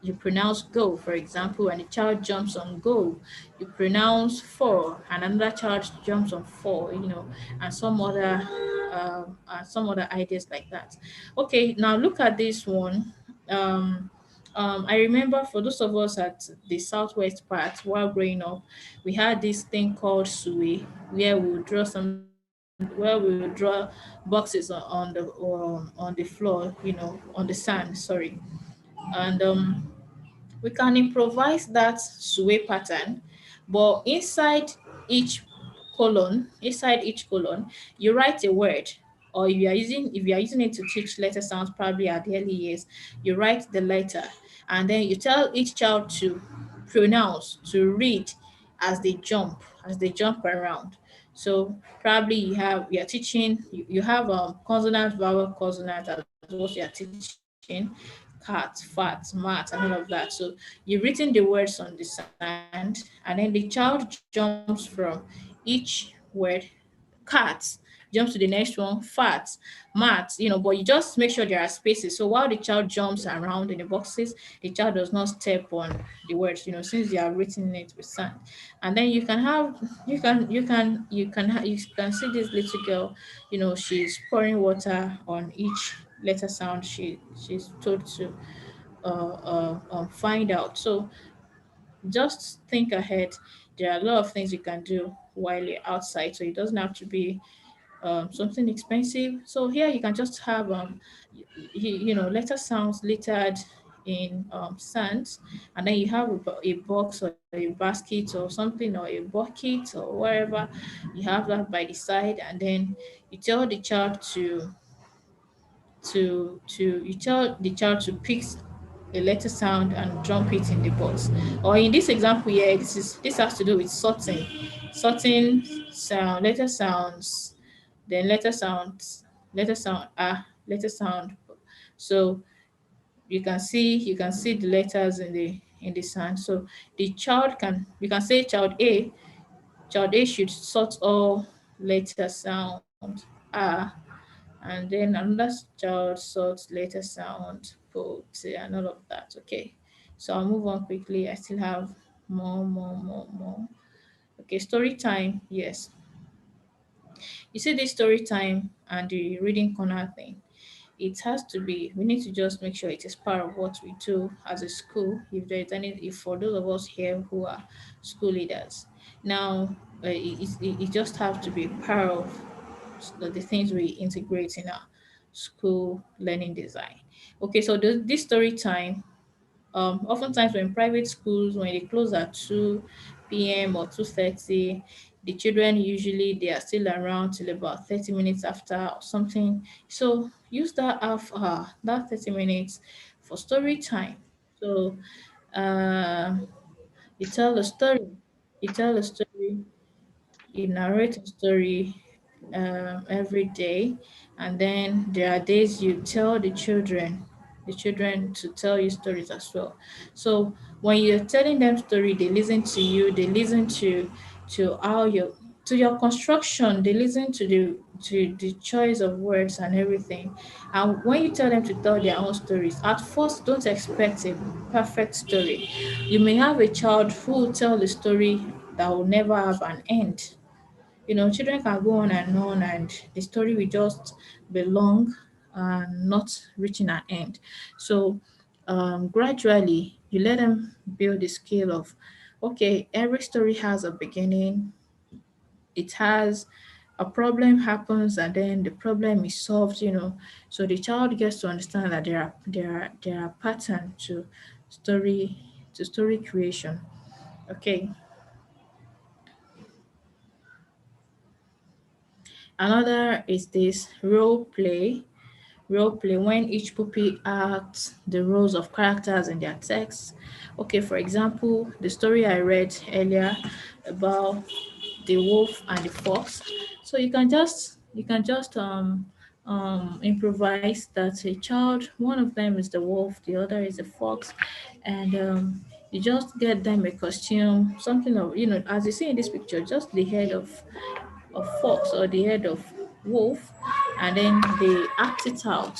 Speaker 1: you pronounce go, for example, and the child jumps on go, you pronounce four, and another child jumps on four, and some other ideas like that. Okay, now look at this one. Um, I remember for those of us at the southwest part while growing up, we had this thing called suwe, where we would draw boxes on the floor, on the sand. Sorry, and we can improvise that sway pattern, but inside each colon, you write a word. Or if you are using it to teach letter sounds, probably at the early years, you write the letter, and then you tell each child to pronounce, to read as they jump around. So probably you're teaching, you have consonant, vowel, consonant as what you're teaching, cat, fat, mat, and all of that. So you've written the words on the sand, and then the child jumps from each word. Cat jumps to the next one, fat, mat, but you just make sure there are spaces. So while the child jumps around in the boxes, the child does not step on the words, since you have written it with sand. And then you can see this little girl, she's pouring water on each letter sound she's told to find out. So just think ahead. There are a lot of things you can do while you're outside, so it doesn't have to be something expensive. So here you can just have letter sounds littered in sands, and then you have a box or a basket or something, or a bucket or wherever. You have that by the side, and then you tell the child you tell the child to pick a letter sound and drop it in the box. Or in this example here, this has to do with sorting sound, letter sounds, then letter sound letter sound. So you can see the letters in the sound. So the child can you can say child A should sort all letter sound ah, and then another child sorts letter sound put and all of that. Okay, so I'll move on quickly. I still have more. Okay, story time. Yes, you see this story time and the reading corner thing. It has to be, we need to just make sure it is part of what we do as a school. If there is any, if for those of us here who are school leaders, now it just have to be part of the things we integrate in our school learning design. Okay, so this story time, oftentimes when private schools, when they close at 2 p.m. or 2:30, the children usually they are still around till about 30 minutes after or something. So use that 30 minutes for story time. So uh, you tell a story. You tell a story, you narrate a story every day, and then there are days you tell the children to tell you stories as well. So when you're telling them story, they listen to you, they listen to how your to your construction, they listen to the choice of words and everything. And when you tell them to tell their own stories, at first don't expect a perfect story. You may have a child who will tell a story that will never have an end. Children can go on, and the story will just be long and not reaching an end. So, gradually, you let them build the skill of, okay, every story has a beginning, it has a problem happens, and then the problem is solved. So the child gets to understand that there are patterns to story creation. Okay. Another is this role play when each pupil acts the roles of characters in their text. Okay, for example, the story I read earlier about the wolf and the fox. So you can just improvise that a child, one of them is the wolf, the other is the fox, and you just get them a costume, something of, as you see in this picture, just the head of fox or the head of wolf, and then they act it out.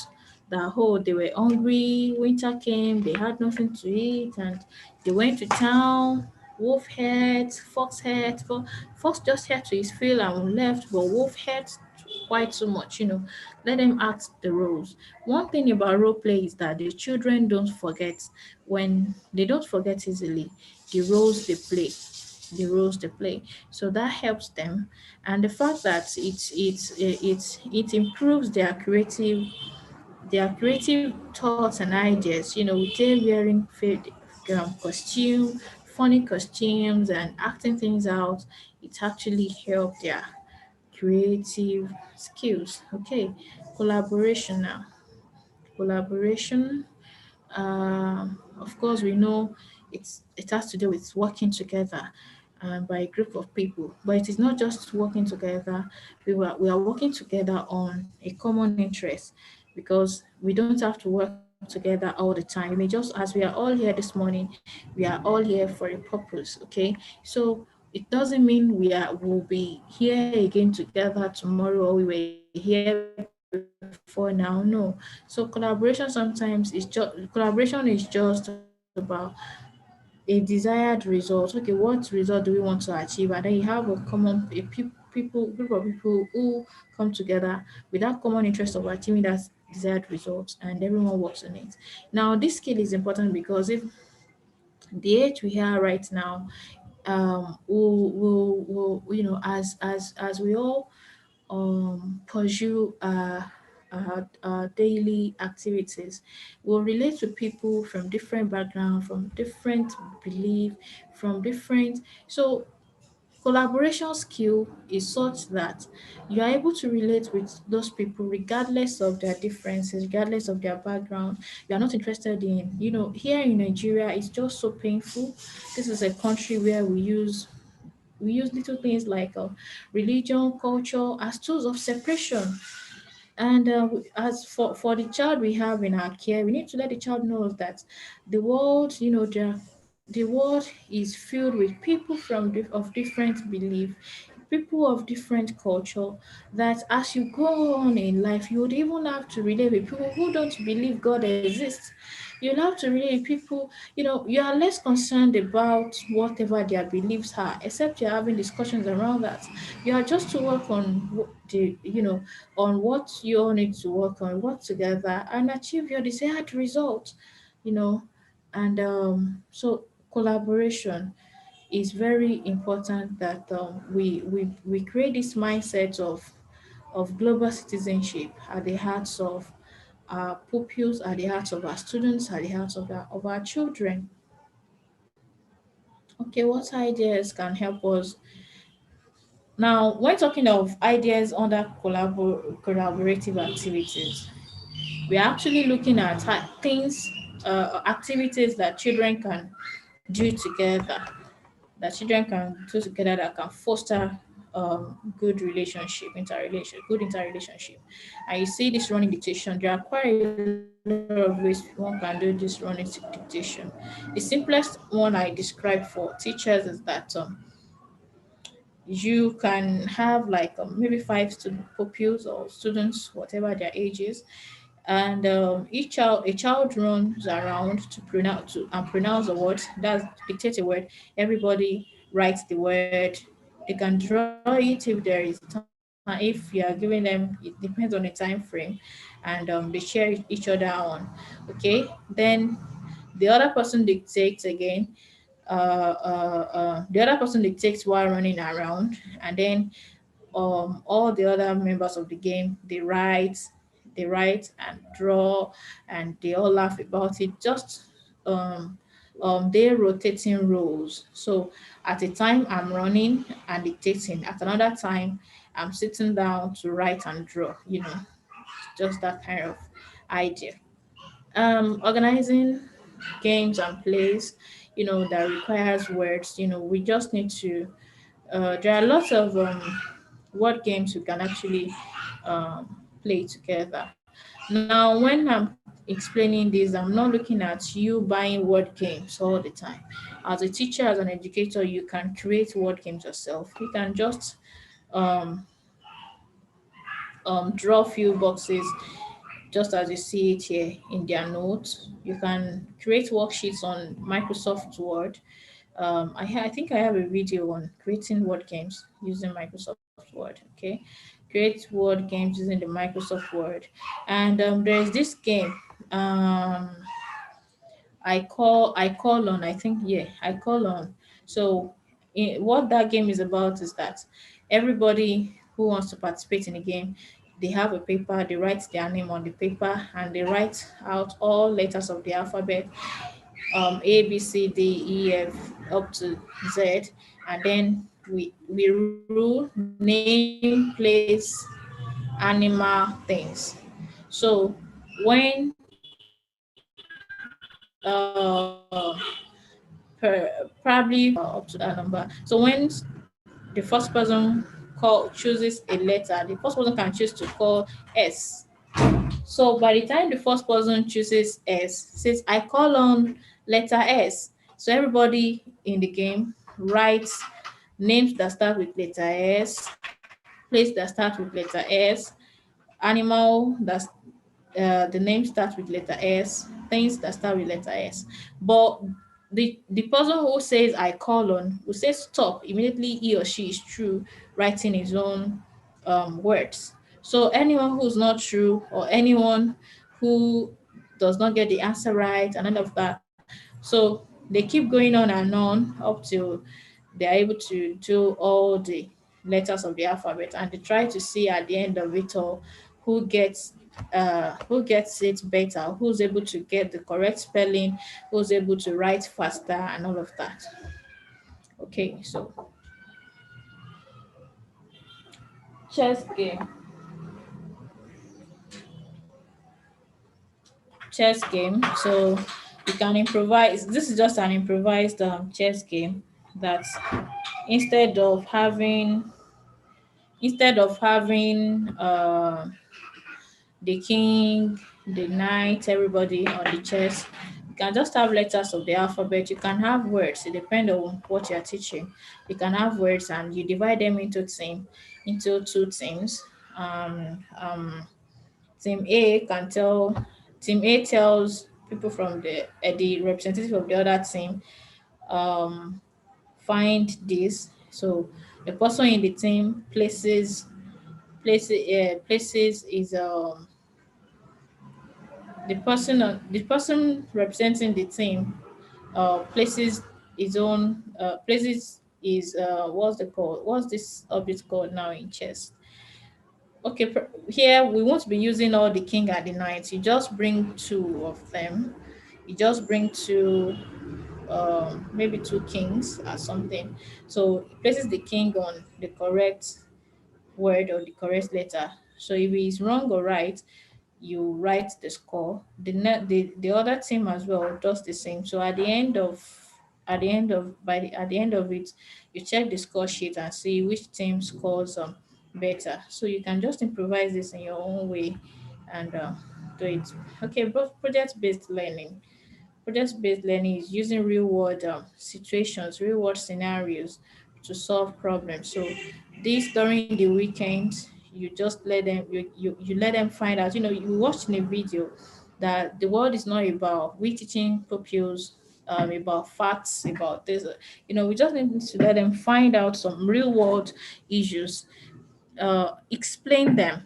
Speaker 1: that they were hungry, winter came, they had nothing to eat, and they went to town. Wolf head, fox head, fox just had to his fill and left, but wolf head quite so much, let them act the roles. One thing about role play is that the children don't forget, when they don't forget easily the roles they play, so that helps them. And the fact that it improves their creative thoughts and ideas, with them wearing costume, funny costumes, and acting things out. It actually helped their creative skills. Okay, collaboration now. Collaboration, of course, we know it has to do with working together by a group of people. But it is not just working together. We are working together on a common interest, because we don't have to work together all the time. We may just, as we are all here this morning, we are all here for a purpose. Okay, so it doesn't mean will be here again together tomorrow, or we were here before now. No. So collaboration is just about a desired result. Okay, what result do we want to achieve? And then you have group of people who come together with that common interest of achieving that desired result, and everyone works on it. Now, this skill is important because if the age we are right now, will as we all pursue our daily activities, will relate to people from different background, from different belief, from different. So collaboration skill is such that you are able to relate with those people regardless of their differences, regardless of their background. You are not interested in, here in Nigeria, it's just so painful. This is a country where we use little things like religion, culture as tools of separation. And as for the child we have in our care, we need to let the child know that the world, the world is filled with people of different belief, people of different culture. That as you go on in life, you would even have to relate with people who don't believe God exists. You'll have to relate with people, you are less concerned about whatever their beliefs are, except you're having discussions around that. You are just to work on on what you all need to work together and achieve your desired result, you know. And so collaboration is very important, that we create this mindset of global citizenship at the hearts of our pupils, at the hearts of our students, at the hearts of our children. Okay, what ideas can help us? Now, when talking of ideas under collaborative activities, we are actually looking at activities that children can do together, that can foster good interrelationship. And you see this running dictation. There are quite a lot of ways one can do this running dictation. The simplest one I describe for teachers is that you can have like maybe five student pupils or students, whatever their age is, and a child runs around to pronounce a word. That's dictate a word. Everybody writes the word. They can draw it if there is time. If you are giving them, it depends on the time frame, and they share each other on. Okay, then the other person dictates again. The other person dictates while running around, and then all the other members of the game, they write and draw, and they all laugh about it. Just um they're rotating roles. So at a time I'm running and dictating, at another time I'm sitting down to write and draw, just that kind of idea. Organizing games and plays, that requires words. We just need to there are lots of word games we can actually play together. Now, when I'm explaining this, I'm not looking at you buying word games all the time. As a teacher, as an educator, you can create word games yourself. You can just um, draw few boxes, just as you see it here in their notes. You can create worksheets on Microsoft Word. I think I have a video on creating word games using Microsoft Word. Okay, create word games using the Microsoft Word, and there's this game. Um, I call on. I think yeah, I call on. So, what that game is about is that everybody who wants to participate in the game, they have a paper. They write their name on the paper, and they write out all letters of the alphabet, A, B, C, D, E, F, up to Z, and then we rule name, place, animal, things. So when probably up to that number. So when the first person chooses a letter, the first person can choose to call S. So by the time the first person chooses S, says I call on letter S. So everybody in the game writes names that start with letter S, place that start with letter S, animal that's the name starts with letter S, things that start with letter S. But the person who says I call on will say stop immediately he or she is through writing his own words. So anyone who's not true or anyone who does not get the answer right and all of that. So they keep going on and on up till they are able to do all the letters of the alphabet, and they try to see at the end of it all who gets it better, who's able to get the correct spelling, who's able to write faster and all of that. Okay, so chess game. Chess game. So you can improvise. This is just an improvised chess game that instead of having the king, the knight, everybody on the chess. You can just have letters of the alphabet. You can have words. It depends on what you're teaching. You can have words and you divide them into two teams. Um, um, team A can tell Team A tells people from the representative of the other team, um, find this. So the person in the team places is the person representing the team places his own places is what's this object called now in chess. Okay, here we won't be using all the king and the knight. You just bring two of them. You just bring two, maybe two kings or something. So it places the king on the correct word or the correct letter. So if it's wrong or right, you write the score. The other team as well does the same. So at the end of it, you check the score sheet and see which team scores better. So you can just improvise this in your own way and do it. Okay, but project-based learning. Project-based learning is using real-world situations, real-world scenarios to solve problems. So this during the weekend, you just let them you let them find out. You watched in a video that the world is not about we teaching pupils about facts about this. We just need to let them find out some real-world issues, explain them,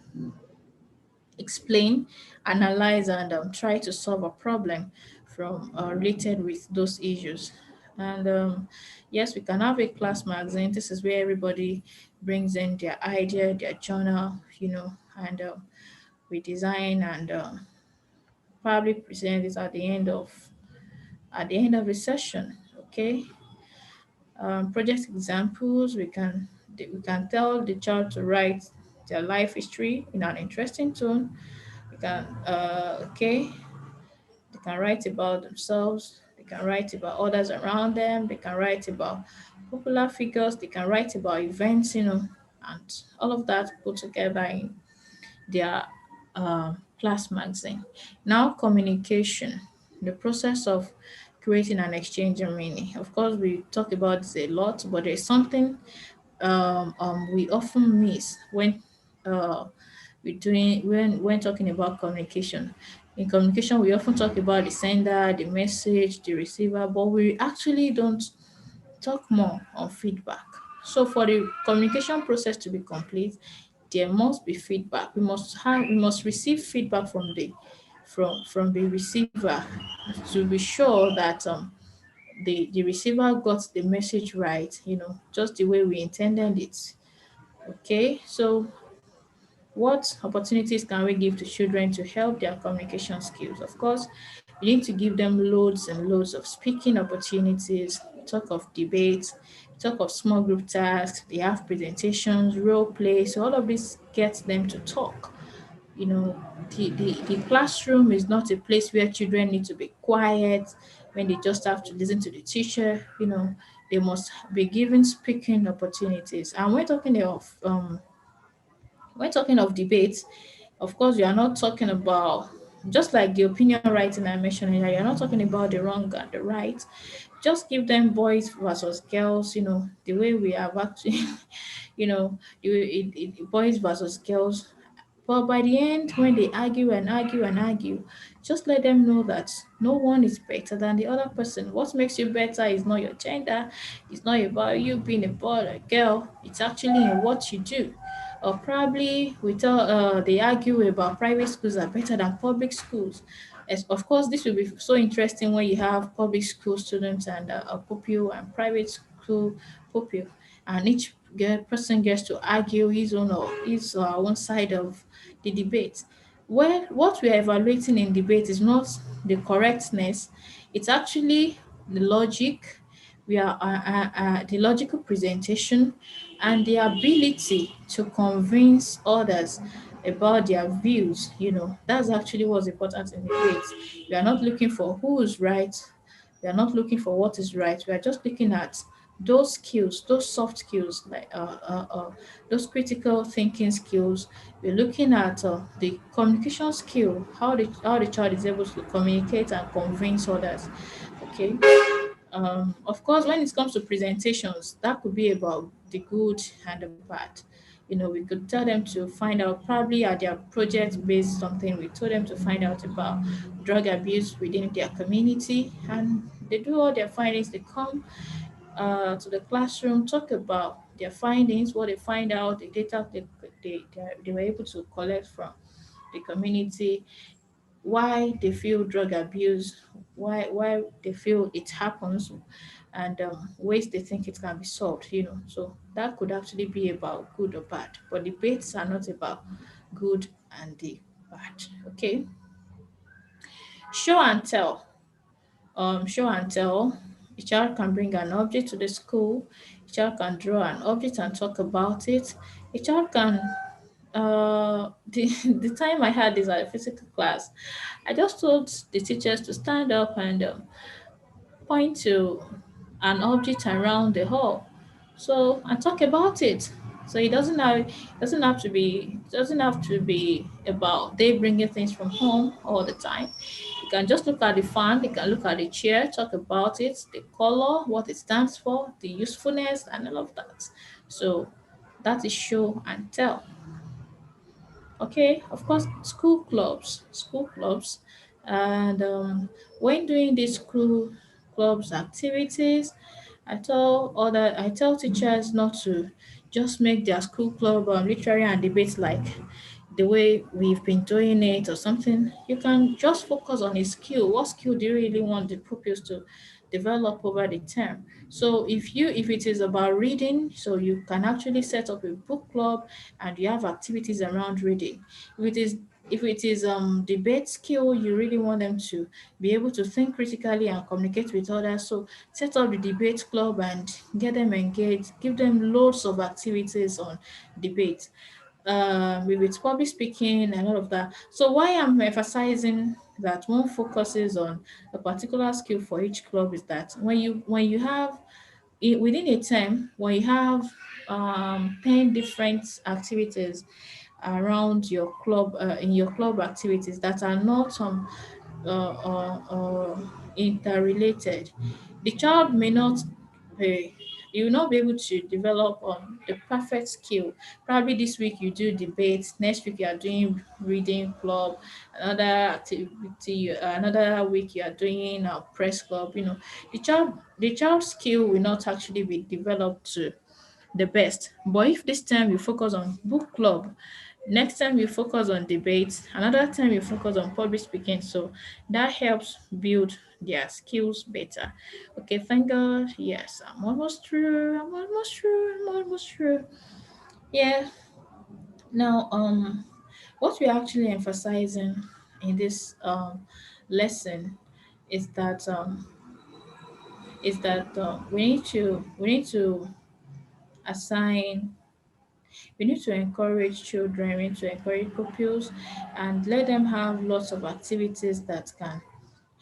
Speaker 1: explain, analyze, and try to solve a problem from related with those issues. And yes, we can have a class magazine. This is where everybody brings in their idea, their journal, and we design and probably present it at the end of the session. Okay. Project examples. We can tell the child to write their life history in an interesting tone. We can okay, they can write about themselves, they can write about others around them, they can write about popular figures, they can write about events, and all of that put together in their class magazine. Now, communication, the process of creating and exchanging meaning. Of course, we talk about this a lot, but there's something we often miss when uh, we're doing when talking about communication. In communication, we often talk about the sender, the message, the receiver, but we actually don't talk more on feedback. So for the communication process to be complete, there must be feedback. We must receive feedback from the receiver to be sure that the receiver got the message right, just the way we intended it. Okay, so what opportunities can we give to children to help their communication skills? Of course, you need to give them loads and loads of speaking opportunities, talk of debates, talk of small group tasks, they have presentations, role play. So all of this gets them to talk. You know, the classroom is not a place where children need to be quiet when they just have to listen to the teacher. They must be given speaking opportunities. And when talking of debates, of course, we are not talking about just like the opinion writing I mentioned earlier, you're not talking about the wrong and the right. Just give them boys versus girls, the way we have actually, boys versus girls. But by the end, when they argue and argue and argue, just let them know that no one is better than the other person. What makes you better is not your gender, it's not about you being a boy or a girl, it's actually in what you do. Or probably they argue about private schools are better than public schools. As, of course, this will be so interesting when you have public school students and a pupil and private school pupil, and each person gets to argue his own or his own side of the debate. Well, what we are evaluating in debate is not the correctness; it's actually the logic. We are the logical presentation and the ability to convince others about their views. That's actually what's important in debate. We are not looking for who is right. We are not looking for what is right. We are just looking at those skills, those soft skills, like those critical thinking skills. We're looking at the communication skill, how the child is able to communicate and convince others. Okay. Of course, when it comes to presentations, that could be about the good and the bad. We could tell them to find out, probably at their project based something, we told them to find out about drug abuse within their community, and they do all their findings. They come to the classroom, talk about their findings, what they find out, the data they were able to collect from the community, why they feel drug abuse, why they feel it happens, and ways they think it can be solved. So that could actually be about good or bad, but debates are not about good and the bad. Okay, show and tell. Show and tell. A child can bring an object to the school. A child can draw an object and talk about it. A child can the time I had this at a physical class, I just told the teachers to stand up and point to an object around the hall. So and talk about it. So it doesn't have to be about they bringing things from home all the time. You can just look at the fan, you can look at the chair, talk about it, the color, what it stands for, the usefulness, and all of that. So that is show and tell. Okay, of course, school clubs, and when doing these school clubs activities, I tell teachers not to just make their school club literary and debate like the way we've been doing it or something. You can just focus on a skill. What skill do you really want the pupils to develop over the term? So if it is about reading, so you can actually set up a book club and you have activities around reading. If it is debate skill, you really want them to be able to think critically and communicate with others. So set up the debate club and get them engaged. Give them loads of activities on debate. With public speaking and all of that. So why I'm emphasizing that one focuses on a particular skill for each club is that when you have within a term, when you have 10 different activities around your club, in your club activities that are not interrelated, the child may not you will not be able to develop the perfect skill. Probably this week you do debates, next week you are doing reading club, another activity, another week you are doing a press club. The child's skill will not actually be developed to the best. But if this time you focus on book club, next time you focus on debates, another time you focus on public speaking, so that helps build their skills better. Okay, thank God. Yes, I'm almost through. I'm almost through. I'm almost through. Yeah. Now, what we're actually emphasizing in this lesson is that we need to assign we need to encourage children, we need to encourage pupils, and let them have lots of activities that can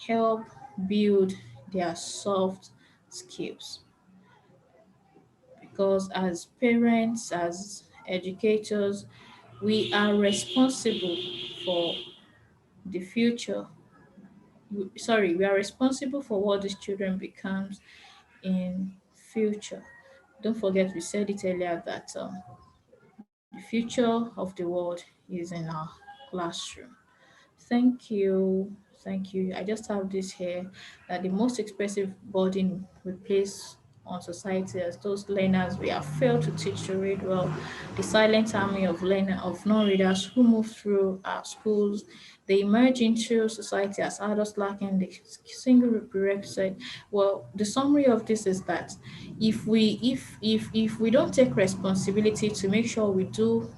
Speaker 1: help build their soft skills. Because as parents, as educators, we are responsible for the future. Sorry, we are responsible for what these children becomes in future. Don't forget, we said it earlier that the future of the world is in our classroom. Thank you. Thank you. I just have this here that the most expensive burden we place on society as those learners we have failed to teach to read well, the silent army of non-readers who move through our schools, they emerge into society as adults lacking the single prerequisite. Well, the summary of this is that if we don't take responsibility to make sure we do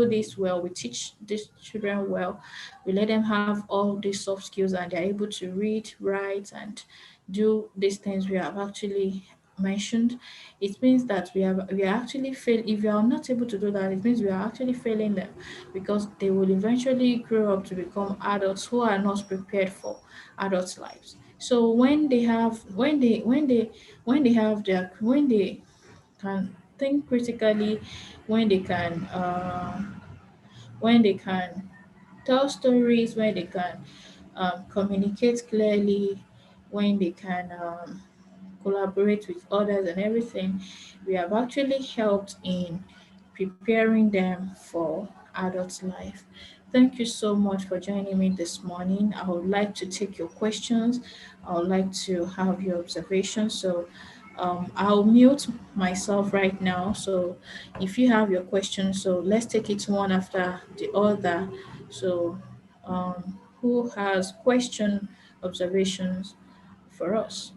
Speaker 1: this well, we teach these children well, we let them have all these soft skills and they're able to read, write, and do these things we have actually mentioned, it means that we are actually fail. If we are not able to do that, it means we are actually failing them, because they will eventually grow up to become adults who are not prepared for adult lives. So when they can think critically, when they can when they can tell stories, when they can communicate clearly, when they can collaborate with others and everything, we have actually helped in preparing them for adult life. Thank you so much for joining me this morning. I would like to take your questions. I would like to have your observations. So I'll mute myself right now. So if you have your questions, so let's take it one after the other. So who has question observations for us?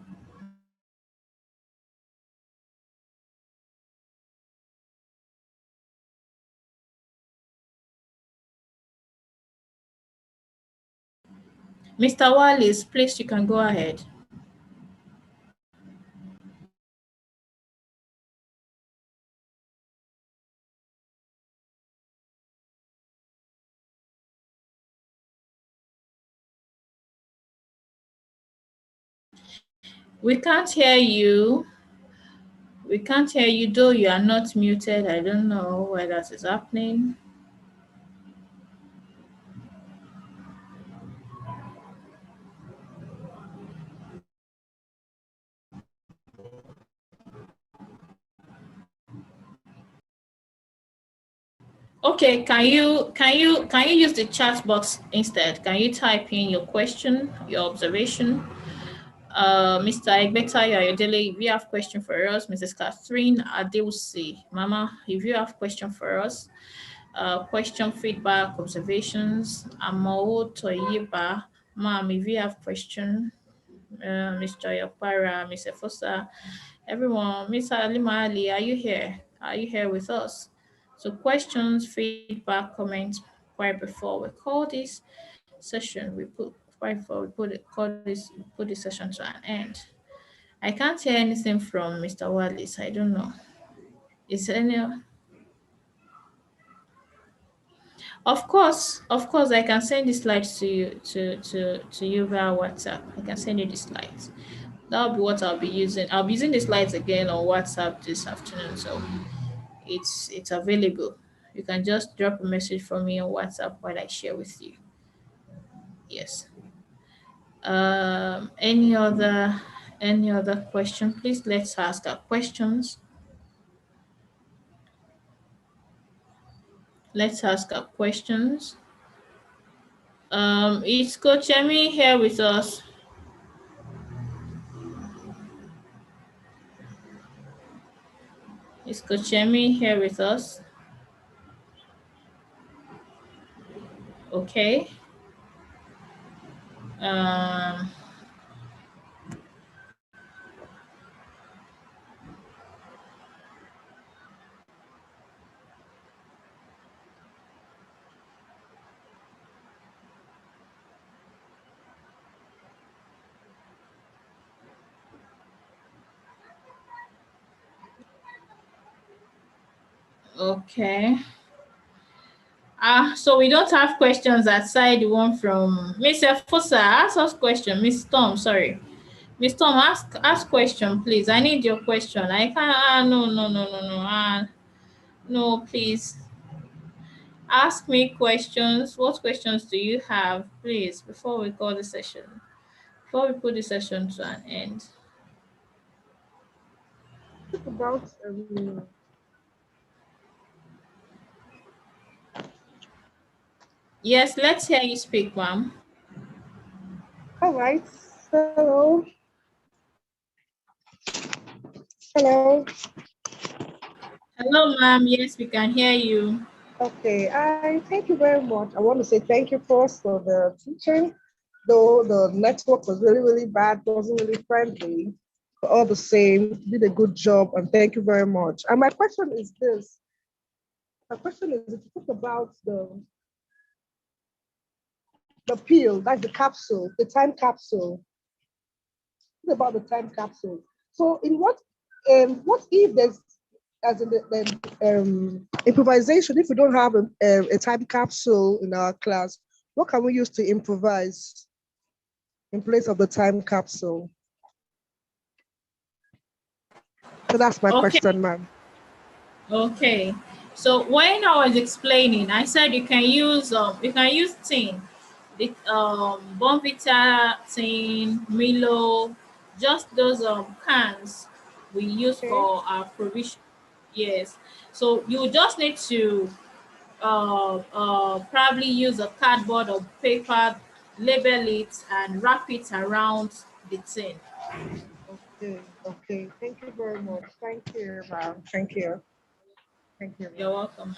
Speaker 1: Mr. Wallace, please, you can go ahead. We can't hear you. We can't hear you, though you are not muted. I don't know why that is happening. Okay, can you use the chat box instead? Can you type in your question, your observation? Mr. Egbeta Ayodele, if you have question for us, Mrs. Catherine Adeusi, Mama, if you have question for us, question, feedback, observations, Amo Toyiba, Mom, if you have question, Mr. Yapara, Mr. Fosa, everyone, Mr. Alima Ali, are you here? Are you here with us? So questions, feedback, comments, right before we call this session, we put right before we put this session to an end. I can't hear anything from Mr. Wallace. I don't know. Is there any? Of course, I can send the slides to you to you via WhatsApp. I can send you the slides. That'll be what I'll be using. I'll be using the slides again on WhatsApp this afternoon, so it's available. You can just drop a message for me on WhatsApp while I share with you. Yes. Any other Any other question? Please let's ask our questions. Let's ask our questions. Is Coach Emi here with us? Is Coach Emi here with us? Okay. Um, okay. So we don't have questions aside the one from Mr. Fossa. Ask us question. Miss Tom, sorry. Miss Tom, ask question, please. I need your question. I can't. No. No, please. Ask me questions. What questions do you have, please, before we call the session? Before we put the session to an end.
Speaker 4: About
Speaker 1: Yes, let's hear you speak, ma'am.
Speaker 4: all right. So hello.
Speaker 1: Hello, ma'am. Yes, we can hear you.
Speaker 4: Okay, I thank you very much. I want to say thank you first for the teaching, though the network was really, really bad, wasn't really friendly. But all the same, you did a good job, and thank you very much. And my question is this: my question is, if you talk about the pill, like the capsule, the time capsule. Think about the time capsule. So, in what if there's as in the improvisation, if we don't have a time capsule in our class, what can we use to improvise in place of the time capsule? So that's my
Speaker 1: Okay.
Speaker 4: question, ma'am.
Speaker 1: Okay. So when I was explaining, I said you can use tin, the Bonvita tin, Milo, just those cans we use
Speaker 4: Okay.
Speaker 1: for our provision. Yes. So you just need to probably use a cardboard or paper, label it and wrap it around the tin.
Speaker 4: Okay. Okay. Thank you very much. Thank you, ma'am. Thank you. Thank you,
Speaker 1: You're
Speaker 4: ma'am.
Speaker 1: welcome,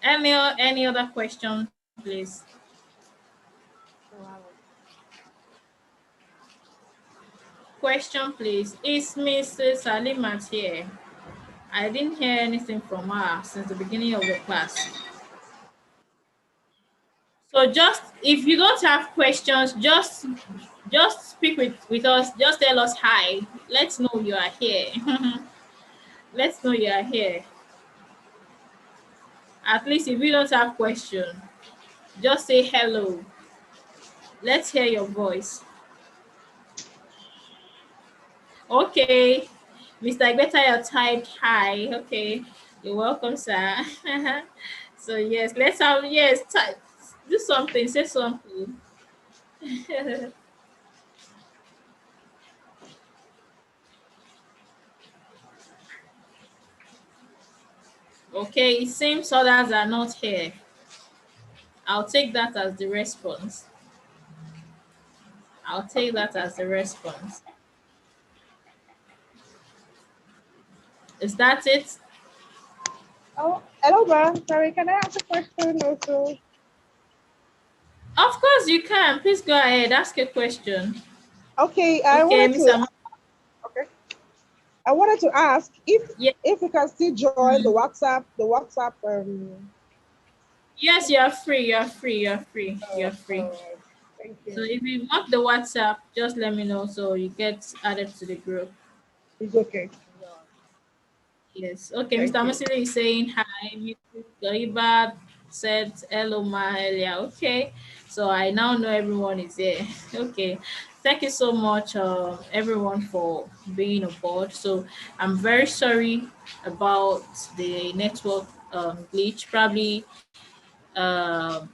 Speaker 1: ma'am. Any other question, please?
Speaker 4: Wow.
Speaker 1: Question, please. Is Mrs. Alimat here? I didn't hear anything from her since the beginning of the class. So just if you don't have questions, just speak with us. Just tell us hi. Let's know you are here. Let's know you are here. At least if you don't have question, just say hello. Let's hear your voice. Okay. Mr. Igbeta, typed hi. Okay. You're welcome, sir. So yes, let's have type, do something, say something. Okay, it seems others are not here. I'll take that as the response. I'll take that as the response. Is that it?
Speaker 4: Oh, hello, ma'am. Sorry, can I ask a question also?
Speaker 1: Of course you can. Please go ahead. Ask a question.
Speaker 4: Okay, I
Speaker 1: Okay,
Speaker 4: wanted to.
Speaker 1: Mr.
Speaker 4: Okay. I wanted to ask
Speaker 1: Yeah.
Speaker 4: if we can still join the WhatsApp.
Speaker 1: Yes, you are free. You are free. You are free. You are free.
Speaker 4: Thank
Speaker 1: So
Speaker 4: you.
Speaker 1: if you want the WhatsApp, just let me know so you get added to the group.
Speaker 4: It's okay.
Speaker 1: Yes. Okay,
Speaker 4: Thank
Speaker 1: Mr.
Speaker 4: you.
Speaker 1: Masili is saying hi. Mrs. Gariba said hello, ma earlier. Okay. So I now know everyone is there. Okay. Thank you so much, everyone, for being aboard. So I'm very sorry about the network glitch. Probably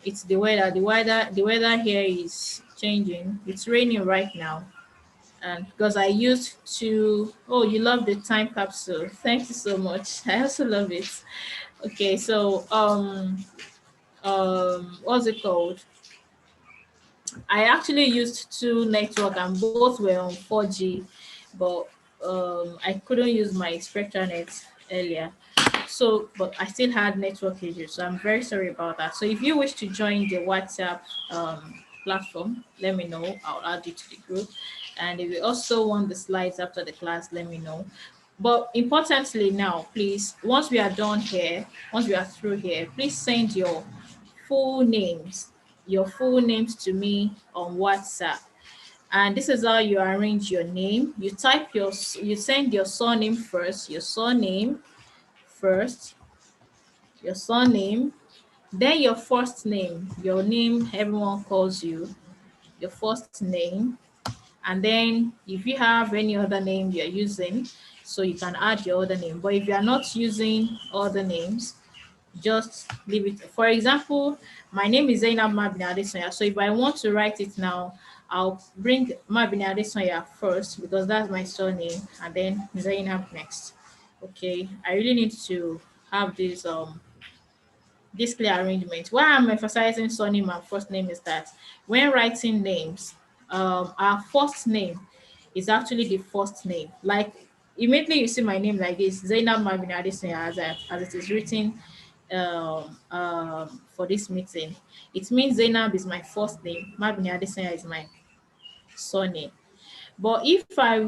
Speaker 1: it's the weather. The weather here is changing. It's raining right now. And because I used to, oh, you love the time capsule. Thank you so much. I also love it. Okay, so what's it called? I actually used two network and both were on 4G, but I couldn't use my SpectraNet earlier. So, but I still had network issues. So I'm very sorry about that. So if you wish to join the WhatsApp platform, let me know. I'll add you to the group. And if you also want the slides after the class, let me know. But importantly now, please, once we are done here, once we are through here, please send full names, your full names to me on WhatsApp. And this is how you arrange your name. You send your surname first, your surname first, your surname, then your first name, your name everyone calls you, your first name, and then if you have any other name you're using, so you can add your other name. But if you are not using other names, just leave it. For example, my name is Zainab Mabini Adesanya. So if I want to write it now, I'll bring Mabini Adesanya first because that's my surname, and then Zainab next. Okay, I really need to have this clear arrangement. Why I'm emphasizing surname and first name is that when writing names, our first name is actually the first name. Like immediately you see my name like this, Zainab Mabini Adesanya, as it is written for this meeting. It means Zainab is my first name, Mabini Adesanya is my surname. But if I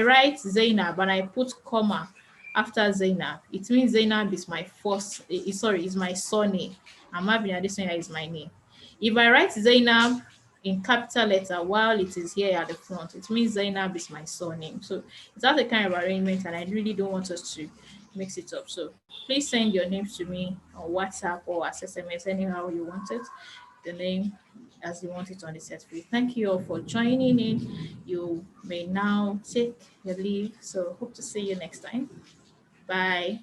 Speaker 1: write Zainab and I put comma after Zainab, it means Zainab is my is my surname, and Mabini Adesanya is my name. If I write Zainab in capital letter while it is here at the front, it means Zainab is my surname. So it's that a kind of arrangement, and I really don't want us to mix it up. So please send your names to me on WhatsApp or as SMS, anyhow you want it. The name as you want it on the certificate. Thank you all for joining in. You may now take your leave. So hope to see you next time. Bye.